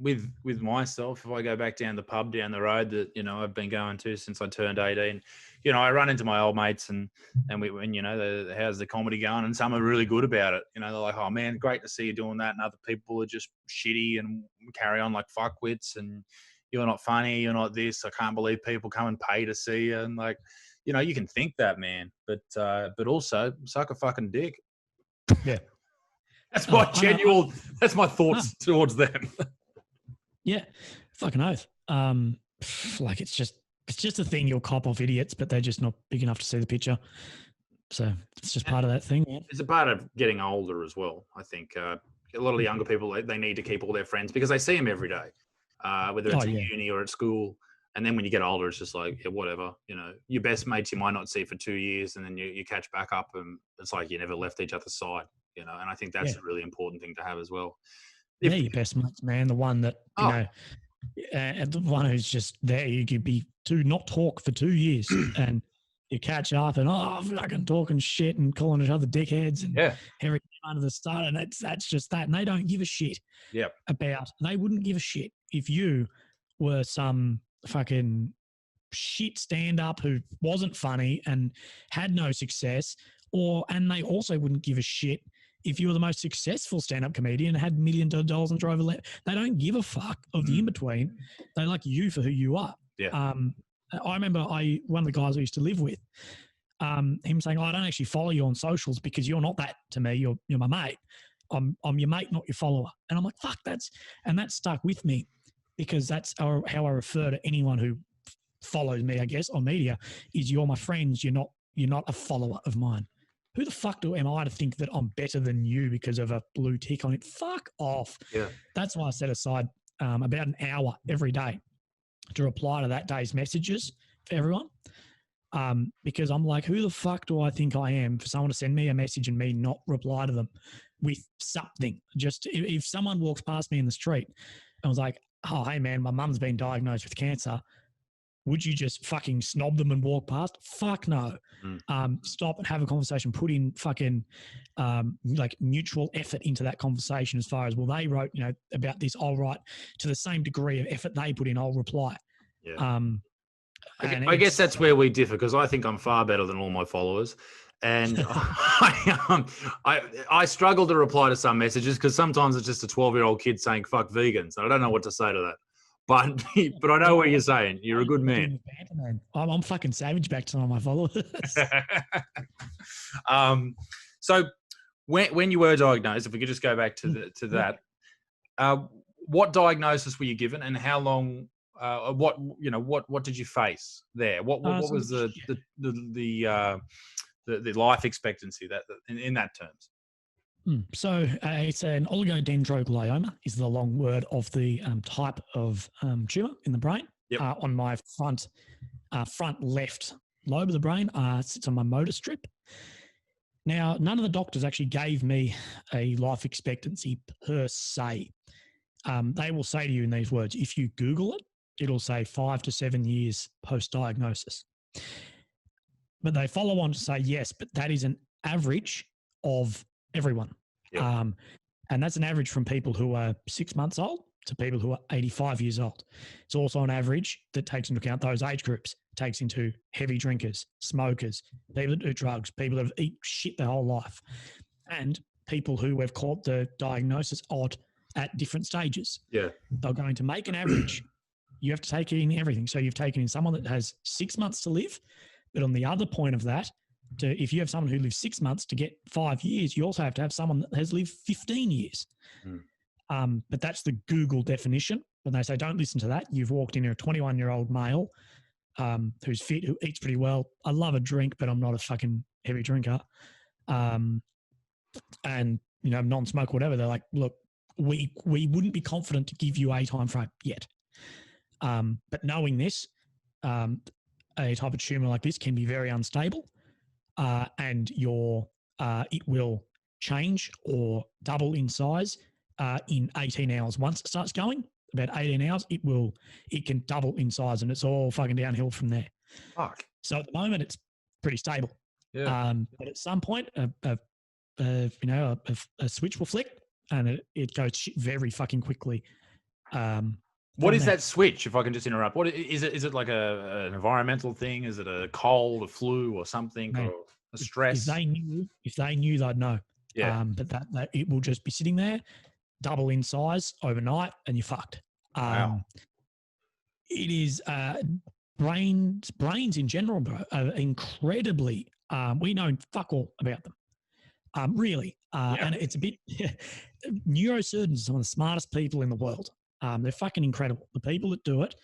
with myself, if I go back down the pub down the road that, you know, I've been going to since I turned 18, you know, I run into my old mates and you know, how's the comedy going? And some are really good about it. You know, they're like, oh man, great to see you doing that. And other people are just shitty and carry on like fuckwits and you're not funny, you're not this. I can't believe people come and pay to see you. And like, you know, you can think that, man, but also suck a fucking dick. Yeah. That's my thoughts towards them. Yeah. Fucking oath. Like it's just a thing you'll cop off idiots, but they're just not big enough to see the picture. So it's just part of that thing. Yeah. It's a part of getting older as well. I think a lot of the younger people, they need to keep all their friends because they see them every day. Whether it's at uni or at school. And then when you get older, it's just like, yeah, whatever, you know, your best mates you might not see for 2 years and then you catch back up and it's like you never left each other's side, you know, and I think that's a really important thing to have as well. Your best mates, man, the one that, you know, the one who's just there, you could be not talk for 2 years and you catch up and, fucking talking shit and calling each other dickheads and everything under the start. And that's just that. And they don't give a shit they wouldn't give a shit if you were some fucking shit stand-up who wasn't funny and had no success, and they also wouldn't give a shit if you were the most successful stand-up comedian and had millions of dollars and drove a They don't give a fuck of the in-between. They like you for who you are. Yeah. I remember one of the guys I used to live with, him saying, I don't actually follow you on socials because you're not that to me. You're my mate. I'm your mate, not your follower. And I'm like, fuck, that stuck with me because that's how I refer to anyone who follows me, I guess, on media is you're my friends. You're not a follower of mine. Who the fuck am I to think that I'm better than you because of a blue tick on it? Fuck off. Yeah. That's why I set aside about an hour every day to reply to that day's messages for everyone. Because I'm like, who the fuck do I think I am for someone to send me a message and me not reply to them with something? Just if someone walks past me in the street and was like, oh, hey man, my mum's been diagnosed with cancer, would you just fucking snob them and walk past? Fuck no. Stop and have a conversation. Put in fucking like mutual effort into that conversation as far as, well, they wrote, you know, about this, I'll write to the same degree of effort they put in, I'll reply. Yeah. I guess that's where we differ because I think I'm far better than all my followers. And I struggle to reply to some messages because sometimes it's just a 12-year-old kid saying, fuck vegans. And I don't know what to say to that. But I know what you're saying. You're a good man. I'm fucking savage back to some of my followers. So when you were diagnosed, if we could just go back to that, What diagnosis were you given, and how long? What did you face there? What was the life expectancy that in that terms? So it's an oligodendroglioma is the long word of the type of tumor in the brain. Yep. On my front left lobe of the brain sits on my motor strip. Now, none of the doctors actually gave me a life expectancy per se. They will say to you in these words, if you Google it, it'll say 5 to 7 years post-diagnosis. But they follow on to say, yes, but that is an average of everyone. Yep. And that's an average from people who are 6 months old to people who are 85 years old. It's also an average that takes into account those age groups. It takes into heavy drinkers, smokers, people that do drugs, people that have eaten shit their whole life, and people who have caught the diagnosis odd at different stages. Yeah. They're going to make an average. You have to take in everything. So you've taken in someone that has 6 months to live, but on the other point of that, if you have someone who lives 6 months to get 5 years, you also have to have someone that has lived 15 years. But that's the Google definition. When they say, don't listen to that, you've walked in here, a 21-year-old male who's fit, who eats pretty well. I love a drink, but I'm not a fucking heavy drinker. And, non-smoker, whatever. They're like, look, we wouldn't be confident to give you a time frame yet. But knowing this, a type of tumor like this can be very unstable, and it will change or double in size in 18 hours. Once it starts going, about 18 hours, it can double in size, and it's all fucking downhill from there. Fuck. So at the moment, it's pretty stable. Yeah. But at some point, a switch will flick, and it goes shit very fucking quickly. What is that switch, if I can just interrupt? What is it? Is it like an environmental thing? Is it a cold, a flu, or something, or a stress? If they knew, they'd know. Yeah. But that it will just be sitting there, double in size overnight, and you're fucked. Wow. It is brains in general, bro, are incredibly. We know fuck all about them. Really. And it's a bit. Neurosurgeons are some of the smartest people in the world. They're fucking incredible. The people that do it,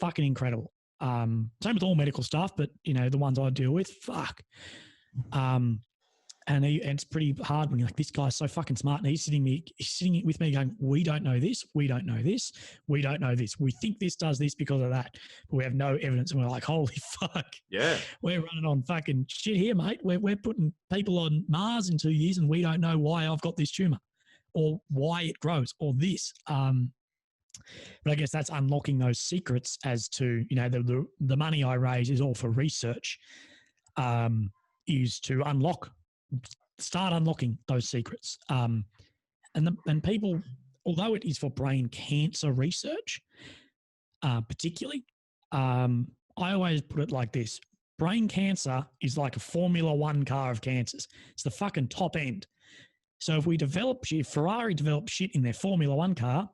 fucking incredible. Same with all medical stuff, but the ones I deal with, fuck. And it's pretty hard when you're like, this guy's so fucking smart, and he's sitting with me going, we don't know this, we don't know this, we don't know this. We think this does this because of that, but we have no evidence. And we're like, holy fuck. Yeah. We're running on fucking shit here, mate. We're putting people on Mars in 2 years, and we don't know why I've got this tumor or why it grows or this. But I guess that's unlocking those secrets as to, the money I raise is all for research, is to start unlocking those secrets. And people, although it is for brain cancer research, particularly, I always put it like this. Brain cancer is like a Formula One car of cancers. It's the fucking top end. So if Ferrari develops shit in their Formula One car,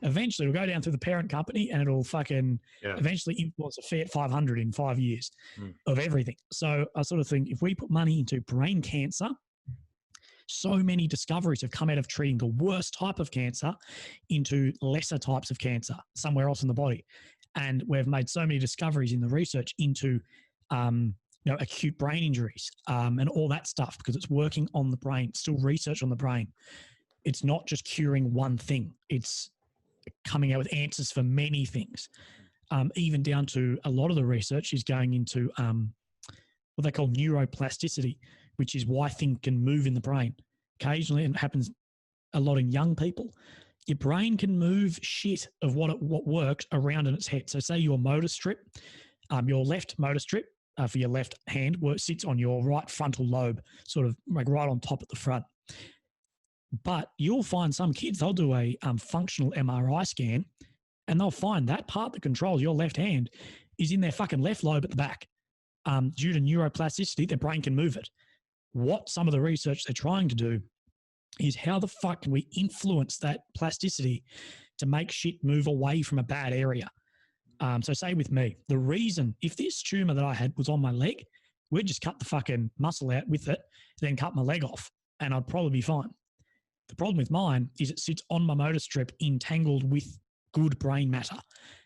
eventually it'll go down through the parent company, and it'll fucking eventually influence a Fiat 500 in 5 years of everything. So I sort of think if we put money into brain cancer, so many discoveries have come out of treating the worst type of cancer into lesser types of cancer somewhere else in the body. And we've made so many discoveries in the research into acute brain injuries and all that stuff, because it's working on the brain, still research on the brain. It's not just curing one thing. It's coming out with answers for many things, even down to a lot of the research is going into what they call neuroplasticity, which is why things can move in the brain. Occasionally, it happens a lot in young people. Your brain can move shit of what works around in its head. So say your motor strip, your left motor strip for your left hand sits on your right frontal lobe, sort of like right on top at the front. But you'll find some kids, they'll do a functional MRI scan, and they'll find that part that controls your left hand is in their fucking left lobe at the back. Due to neuroplasticity, their brain can move it. What some of the research they're trying to do is how the fuck can we influence that plasticity to make shit move away from a bad area? So say with me, the reason, if this tumor that I had was on my leg, we'd just cut the fucking muscle out with it, then cut my leg off, and I'd probably be fine. The problem with mine is it sits on my motor strip entangled with good brain matter.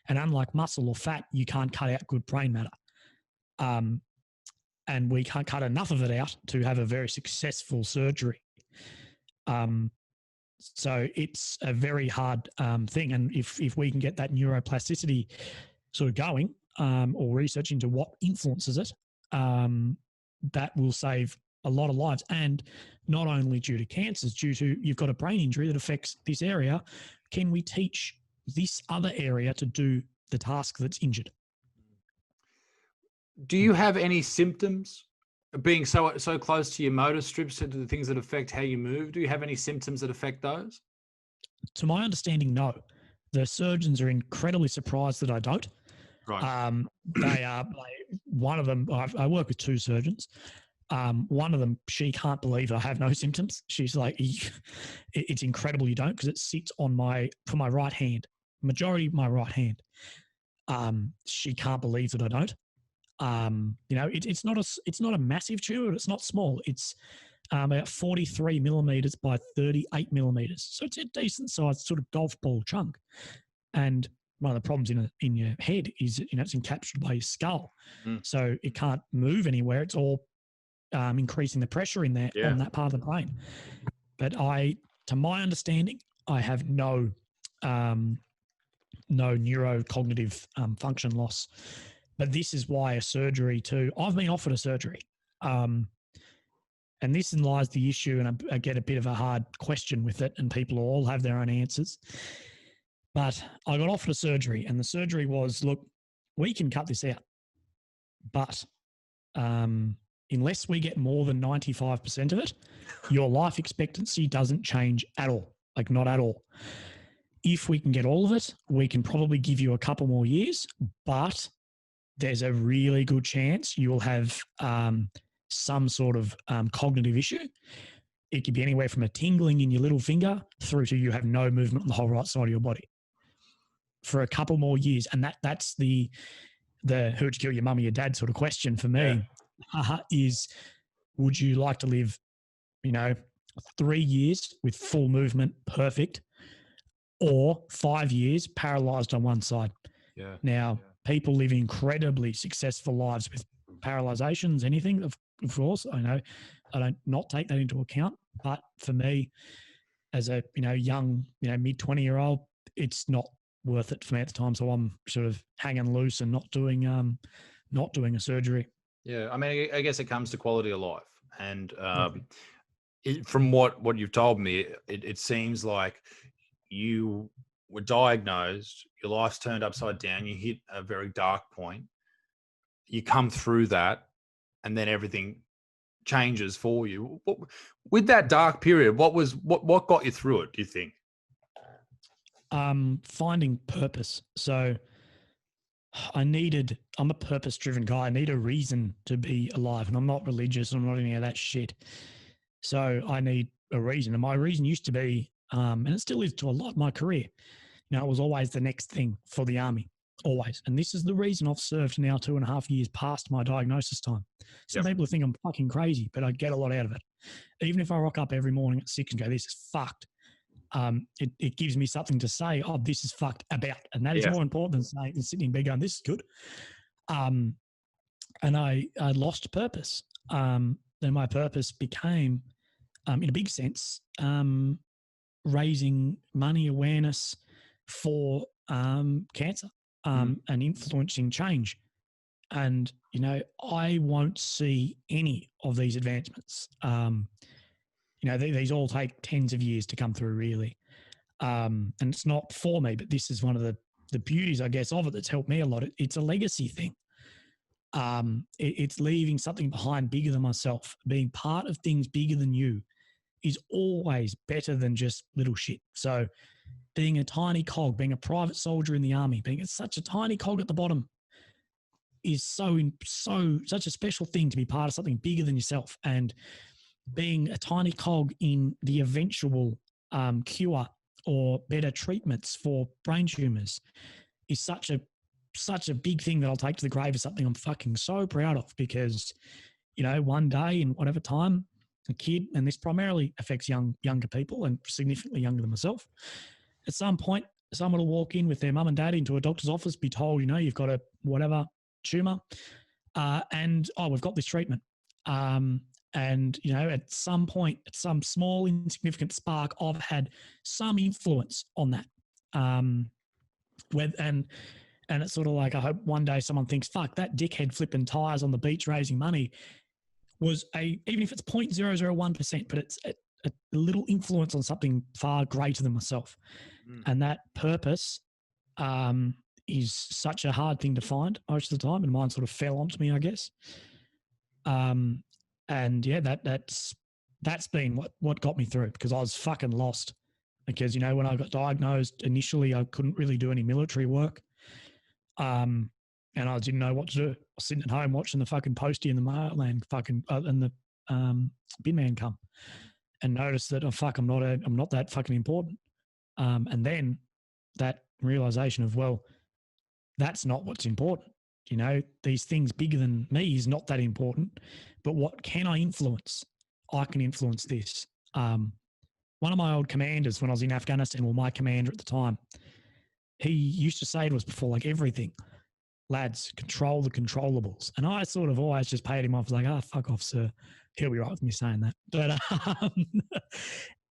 And unlike muscle or fat, you can't cut out good brain matter. And we can't cut enough of it out to have a very successful surgery. So it's a very hard thing. And if we can get that neuroplasticity sort of going, or research into what influences it, that will save a lot of lives. And not only due to cancers, due to you've got a brain injury that affects this area, can we teach this other area to do the task that's injured? Do you have any symptoms being so close to your motor strips, to the things that affect how you move? Do you have any symptoms that affect those? To my understanding, no. The surgeons are incredibly surprised that I don't. Right. They are one of them. I work with two surgeons. One of them, she can't believe I have no symptoms. She's like, it's incredible you don't, because it sits on for my right hand, majority of my right hand. She can't believe that I don't. It's not a massive tumor, but it's not small. It's about 43 millimeters by 38 millimeters. So it's a decent sized sort of golf ball chunk. And one of the problems in your head is, it's encapsulated by your skull. So it can't move anywhere. It's all increasing the pressure in there on that part of the brain. But to my understanding, I have no neurocognitive function loss. But this is why a surgery too. I've been offered a surgery. And this lies the issue, and I get a bit of a hard question with it, and people all have their own answers. But I got offered a surgery, and the surgery was, look, we can cut this out, but unless we get more than 95% of it, your life expectancy doesn't change at all, like not at all. If we can get all of it, we can probably give you a couple more years, but there's a really good chance you will have some sort of cognitive issue. It could be anywhere from a tingling in your little finger through to you have no movement on the whole right side of your body for a couple more years. And that's the who'd kill your mum or your dad sort of question for me is, would you like to live, 3 years with full movement, perfect, or 5 years paralyzed on one side? People live incredibly successful lives with paralyzations, anything, of course. I know I don't not take that into account, but for me, as a young mid 20-year-old, it's not worth it for me at the time. So I'm sort of hanging loose and not doing a surgery. Yeah, I mean, I guess it comes to quality of life, and from what you've told me, it seems like you were diagnosed, your life's turned upside down, you hit a very dark point, you come through that, and then everything changes for you. With that dark period, what got you through it, do you think? Finding purpose. So I'm a purpose-driven guy. I need a reason to be alive, and I'm not religious. I'm not any of that shit. So I need a reason. And my reason used to be, and it still is to a lot of my career, it was always the next thing for the army, always. And this is the reason I've served now 2.5 years past my diagnosis time. Some people think I'm fucking crazy, but I get a lot out of it. Even if I rock up every morning at 6 and go, this is fucked, it gives me something to say, this is fucked about. And that is more important than sitting in bed going, this is good. And I lost purpose. Then my purpose became, in a big sense, raising money awareness for cancer and influencing change. And, I won't see any of these advancements. These all take tens of years to come through, really. And it's not for me, but this is one of the beauties, I guess, of it that's helped me a lot. It's a legacy thing. It's leaving something behind bigger than myself. Being part of things bigger than you is always better than just little shit. So being a tiny cog, being a private soldier in the army, being such a tiny cog at the bottom is such a special thing, to be part of something bigger than yourself. And being a tiny cog in the eventual cure or better treatments for brain tumors is such a big thing that I'll take to the grave as something I'm fucking so proud of, because, one day in whatever time, a kid, and this primarily affects younger people and significantly younger than myself. At some point, someone will walk in with their mum and dad into a doctor's office, be told, you've got a whatever tumor, and we've got this treatment. And at some point, at some small insignificant spark, I've had some influence on that. And it's sort of like, I hope one day someone thinks, fuck, that dickhead flipping tires on the beach raising money was even if it's 0.001%, but it's a little influence on something far greater than myself. And that purpose is such a hard thing to find most of the time, and mine sort of fell onto me, I guess. And yeah, that's been what got me through, because I was fucking lost. Because, when I got diagnosed initially, I couldn't really do any military work. And I didn't know what to do. I was sitting at home watching the fucking postie in the mail and and the bin man come, and noticed that, I'm not that fucking important. And then that realization of, well, that's not what's important. These things bigger than me is not that important, but what can I influence? I can influence this. One of my old commanders when I was in Afghanistan, well, my commander at the time, he used to say to us before, like, everything, lads, control the controllables. And I sort of always just paid him off, like, fuck off, sir. He'll be right with me saying that. But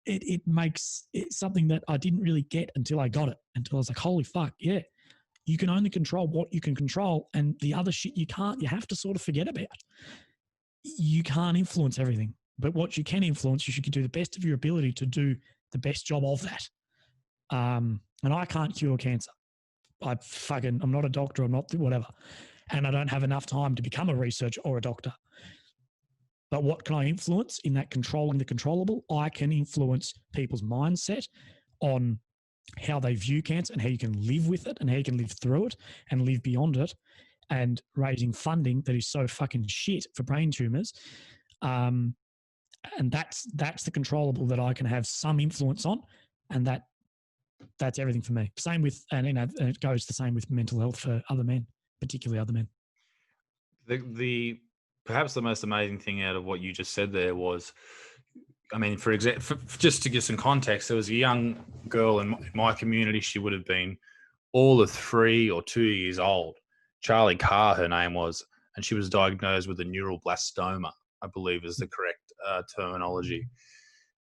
it's something that I didn't really get until I got it, until I was like, holy fuck, yeah. You can only control what you can control, and the other shit you can't. You have to sort of forget about. You can't influence everything, but what you can influence, you should do the best of your ability to do the best job of that. And I can't cure cancer. I'm not a doctor. I'm not whatever, and I don't have enough time to become a researcher or a doctor. But what can I influence in that controlling the controllable? I can influence people's mindset on how they view cancer and how you can live with it and how you can live through it and live beyond it, and raising funding that is so fucking shit for brain tumors. And that's the controllable that I can have some influence on, and that's everything for me. Same with, and it goes the same with mental health for other men, particularly other men. The perhaps the most amazing thing out of what you just said there was, I mean, for example, just to give some context, there was a young girl in my community. She would have been all of 3 or 2 years old. Charlie Carr, her name was, and she was diagnosed with a neuroblastoma, I believe is the correct terminology.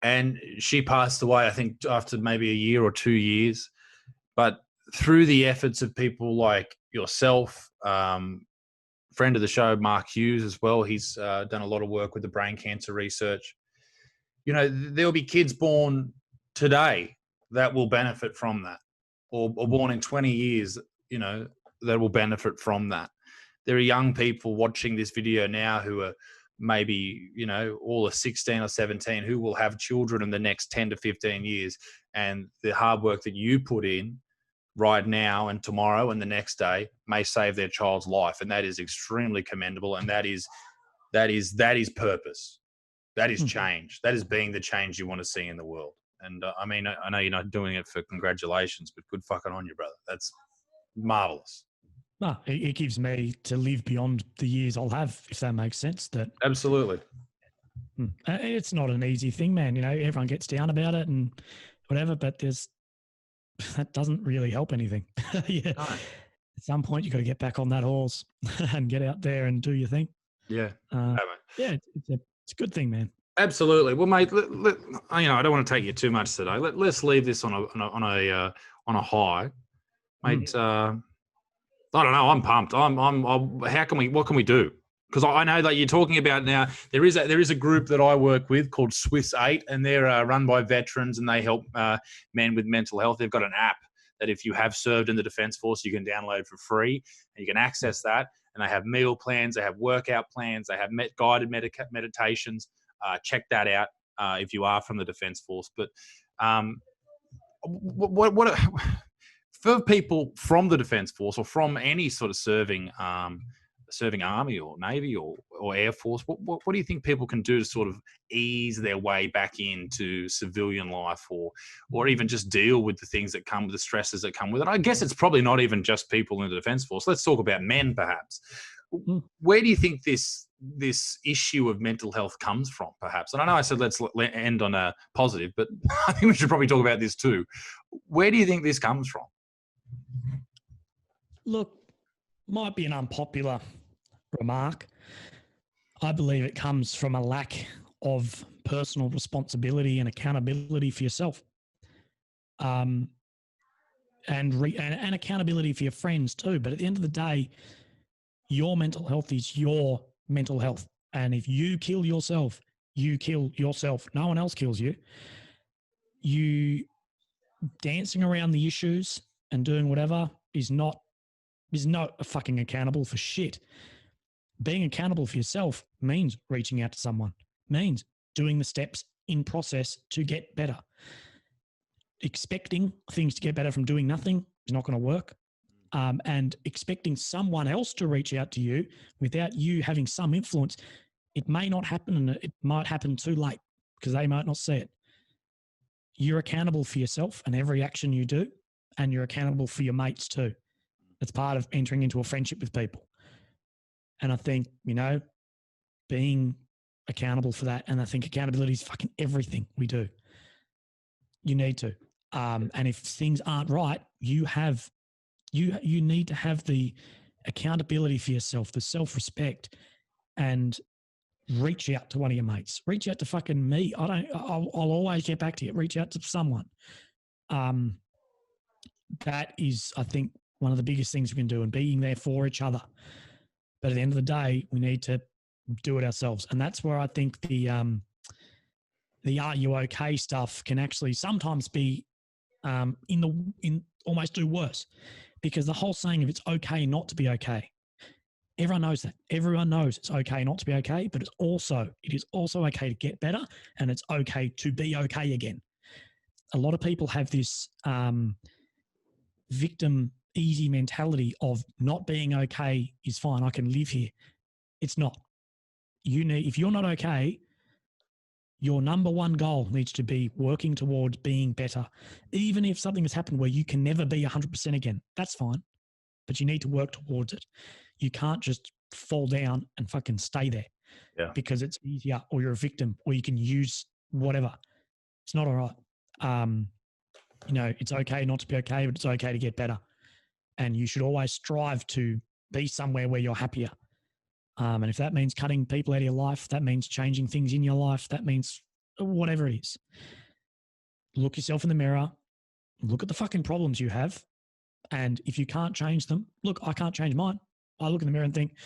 And she passed away, I think, after maybe a year or 2 years. But through the efforts of people like yourself, friend of the show, Mark Hughes as well, he's done a lot of work with the brain cancer research. There'll be kids born today that will benefit from that, or born in 20 years, that will benefit from that. There are young people watching this video now who are maybe, all are 16 or 17, who will have children in the next 10 to 15 years. And the hard work that you put in right now and tomorrow and the next day may save their child's life. And that is extremely commendable. And that is purpose. That is change. That is being the change you want to see in the world. And I mean, I know you're not doing it for congratulations, but good fucking on you, brother. That's marvelous. No, it gives me to live beyond the years I'll have, if that makes sense. That absolutely. It's not an easy thing, man. Everyone gets down about it and whatever, but that doesn't really help anything. Yeah. No. At some point, you got to get back on that horse and get out there and do your thing. Yeah. Yeah, it's a good thing, man. Absolutely. Well, mate, I don't want to take you too much today. Let's leave this on a high, mate. I don't know. I'm pumped. What can we do? Because I know that you're talking about now. There is a group that I work with called Swiss 8, and they're run by veterans, and they help men with mental health. They've got an app that if you have served in the Defence Force, you can download for free, and you can access that. And they have meal plans, they have workout plans, they have guided meditations. Check that out if you are from the Defence Force. But what for people from the Defence Force or from any sort of serving Army or Navy or Air Force, what do you think people can do to sort of ease their way back into civilian life, or even just deal with the things that come with the stresses that come with it? I guess it's probably not even just people in the Defence Force. Let's talk about men, perhaps. Where do you think this this issue of mental health comes from, perhaps? And I know I said let's end on a positive, but I think we should probably talk about this too. Where do you think this comes from? Look, might be an unpopular remark. I believe it comes from a lack of personal responsibility and accountability for yourself. And accountability for your friends too. But at the end of the day, your mental health is your mental health. And if you kill yourself, you kill yourself. No one else kills you. You dancing around the issues and doing whatever is not fucking accountable for shit. Being accountable for yourself means reaching out to someone, means doing the steps in process to get better. Expecting things to get better from doing nothing is not going to work. And expecting someone else to reach out to you without you having some influence, it may not happen, and it might happen too late because they might not see it. You're accountable for yourself and every action you do, and you're accountable for your mates too. It's part of entering into a friendship with people. And I think, being accountable for that, and I think accountability is fucking everything we do. You need to. And if things aren't right, you need to have the accountability for yourself, the self-respect, and reach out to one of your mates. Reach out to fucking me. I'll always get back to you. Reach out to someone. That is, I think, one of the biggest things we can do, and being there for each other. But at the end of the day, we need to do it ourselves. And that's where I think the are you okay stuff can actually sometimes be in almost do worse, because the whole saying of it's okay not to be okay. Everyone knows that. Everyone knows it's okay not to be okay, but it is also okay to get better, and it's okay to be okay again. A lot of people have this victim easy mentality of not being okay is fine. I can live here. It's not. If you're not okay, your number one goal needs to be working towards being better. Even if something has happened where you can never be 100% again, that's fine. But you need to work towards it. You can't just fall down and fucking stay there because it's easier, or you're a victim, or you can use whatever. It's not all right. It's okay not to be okay, but it's okay to get better. And you should always strive to be somewhere where you're happier. And if that means cutting people out of your life, that means changing things in your life, that means whatever it is. Look yourself in the mirror, look at the fucking problems you have. And if you can't change them, look, I can't change mine. I look in the mirror and think,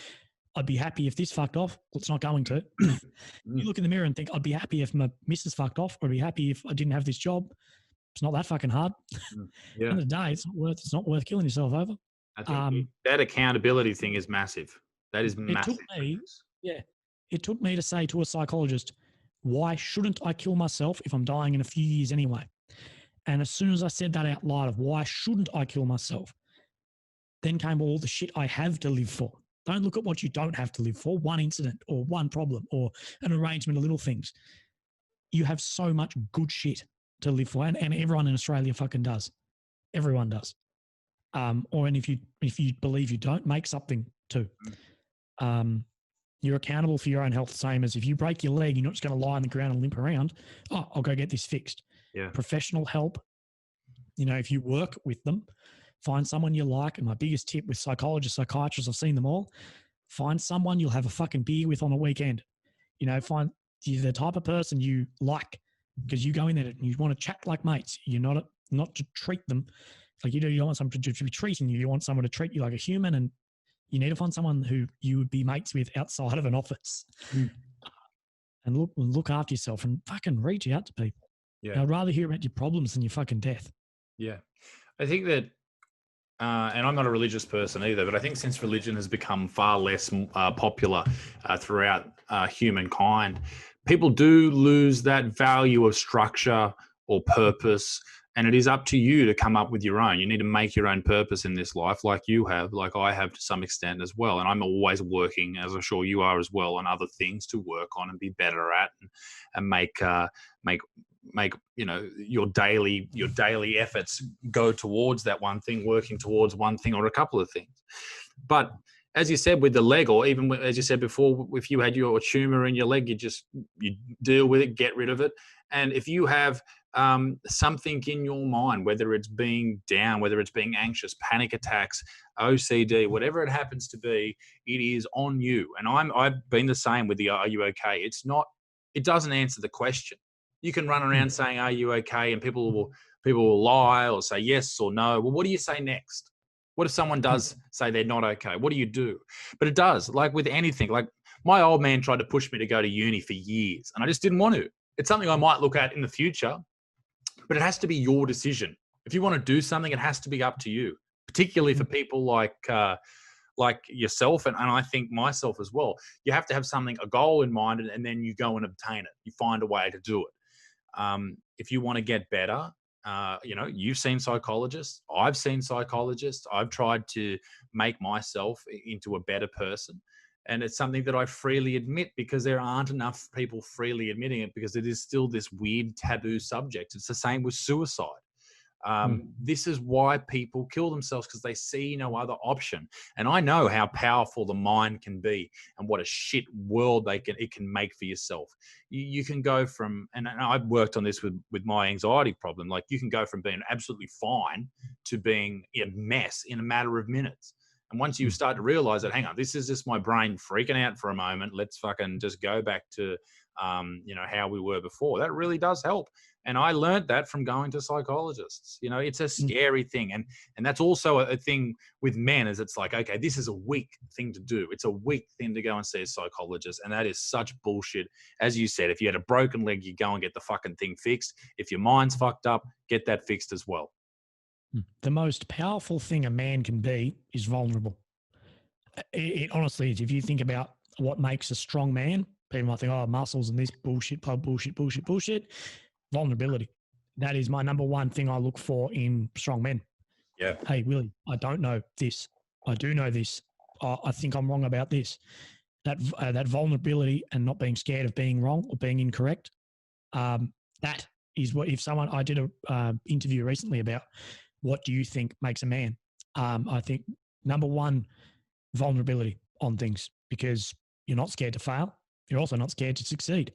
I'd be happy if this fucked off. Well, it's not going to. You look in the mirror and think, I'd be happy if my missus fucked off, or I'd be happy if I didn't have this job. It's not that fucking hard. At the end of the day, it's not worth killing yourself over. I think that accountability thing is massive. That is massive. It took me to say to a psychologist, why shouldn't I kill myself if I'm dying in a few years anyway? And as soon as I said that out loud of why shouldn't I kill myself, then came all the shit I have to live for. Don't look at what you don't have to live for, one incident or one problem or an arrangement of little things. You have so much good shit to live for, and everyone in Australia fucking does. Everyone does. And if you believe you don't, make something too. You're accountable for your own health, same as if you break your leg, you're not just going to lie on the ground and limp around. Oh, I'll go get this fixed. Yeah. Professional help. If you work with them, find someone you like. And my biggest tip with psychologists, psychiatrists, I've seen them all. Find someone you'll have a fucking beer with on a weekend. Find the type of person you like, because you go in there and you want to chat like mates. You're not to treat them like you do. You don't want someone to be treating you. You want someone to treat you like a human, and you need to find someone who you would be mates with outside of an office. And look after yourself and fucking reach out to people. Yeah. I'd rather hear about your problems than your fucking death. Yeah. I think that, and I'm not a religious person either, but I think since religion has become far less popular throughout humankind, people do lose that value of structure or purpose. And it is up to you to come up with your own. You need to make your own purpose in this life, like you have, like I have to some extent as well. And I'm always working, as I'm sure you are as well, on other things to work on and be better at, and make your daily efforts go towards that one thing, working towards one thing or a couple of things. But as you said, with the leg, or even as you said before, if you had your tumor in your leg, you deal with it, get rid of it. And if you have something in your mind, whether it's being down, whether it's being anxious, panic attacks, OCD, whatever it happens to be, it is on you. And I've been the same with the "Are you okay?" It doesn't answer the question. You can run around saying "Are you okay?" and people will lie or say yes or no. Well, what do you say next? What if someone does say they're not okay? What do you do? But it does, like with anything. Like my old man tried to push me to go to uni for years, and I just didn't want to. It's something I might look at in the future, but it has to be your decision. If you want to do something, it has to be up to you, particularly for people like yourself, and I think myself as well. You have to have something, a goal in mind, and then you go and obtain it. You find a way to do it. If you want to get better, you've seen psychologists. I've seen psychologists. I've tried to make myself into a better person. And it's something that I freely admit, because there aren't enough people freely admitting it, because it is still this weird taboo subject. It's the same with suicide. This is why people kill themselves, because they see no other option. And I know how powerful the mind can be, and what a shit world it can make for yourself. You can go from, and I've worked on this with my anxiety problem. Like, you can go from being absolutely fine to being a mess in a matter of minutes. And once you start to realize that, hang on, this is just my brain freaking out for a moment. Let's fucking just go back to, how we were before. That really does help. And I learned that from going to psychologists. It's a scary thing. And that's also a thing with men, is it's like, okay, this is a weak thing to do. It's a weak thing to go and see a psychologist. And that is such bullshit. As you said, if you had a broken leg, you go and get the fucking thing fixed. If your mind's fucked up, get that fixed as well. The most powerful thing a man can be is vulnerable. It honestly is. If you think about what makes a strong man, people might think, oh, muscles and this bullshit. Vulnerability. That is my number one thing I look for in strong men. Yeah. Hey, Willie, I don't know this. I do know this. I think I'm wrong about this. That vulnerability and not being scared of being wrong or being incorrect. That is what, if someone, I did a interview recently about what do you think makes a man? I think number one, vulnerability on things, because you're not scared to fail. You're also not scared to succeed.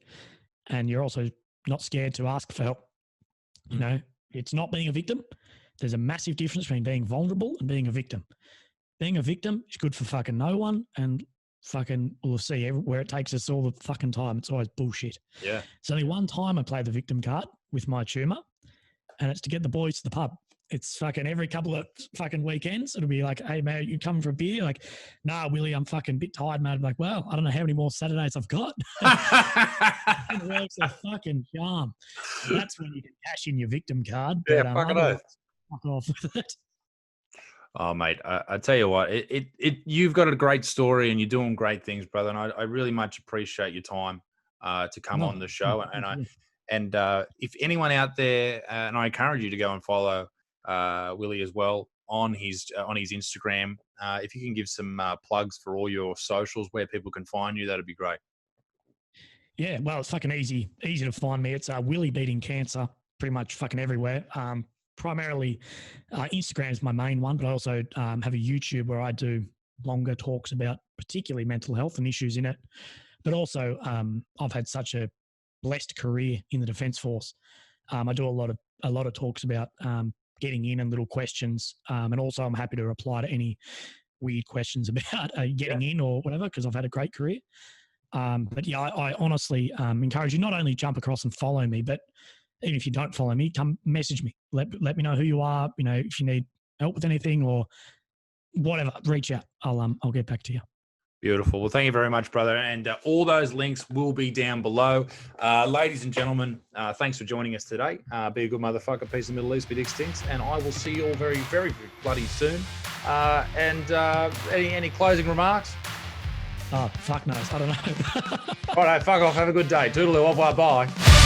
And you're also not scared to ask for help. It's not being a victim. There's a massive difference between being vulnerable and being a victim. Being a victim is good for fucking no one, and fucking we'll see where it takes us all the fucking time. It's always bullshit. Yeah. There's only one time I play the victim card with my tumor, and it's to get the boys to the pub. It's fucking every couple of fucking weekends. It'll be like, hey, man, you come for a beer? Like, nah, Willie, I'm fucking a bit tired, man. I'm like, well, I don't know how many more Saturdays I've got. It works a fucking charm. That's when you can cash in your victim card. Yeah, But, fucking oath. Fuck off with it. Oh, mate, I tell you what, you've got a great story and you're doing great things, brother. And I really much appreciate your time to come on the show. And if anyone out there, and I encourage you to go and follow Willie as well on his Instagram. If you can give some plugs for all your socials where people can find you, that'd be great. Yeah, well, it's fucking easy to find me. It's Willie Beating Cancer, pretty much fucking everywhere. Primarily, Instagram is my main one, but I also have a YouTube where I do longer talks about particularly mental health and issues in it. But also, I've had such a blessed career in the Defence Force. I do a lot of talks about getting in and little questions, and also I'm happy to reply to any weird questions about getting in or whatever, because I've had a great career. But yeah, I honestly encourage you not only jump across and follow me, but even if you don't follow me, come message me. Let me know who you are. If you need help with anything or whatever, reach out. I'll get back to you. Beautiful. Well, thank you very much, brother. And all those links will be down below. Ladies and gentlemen, thanks for joining us today. Be a good motherfucker. Peace in the Middle East, bit extinct. And I will see you all very, very bloody soon. Any closing remarks? Oh, fuck knows. I don't know. All right, fuck off. Have a good day. Toodaloo. Bye-bye.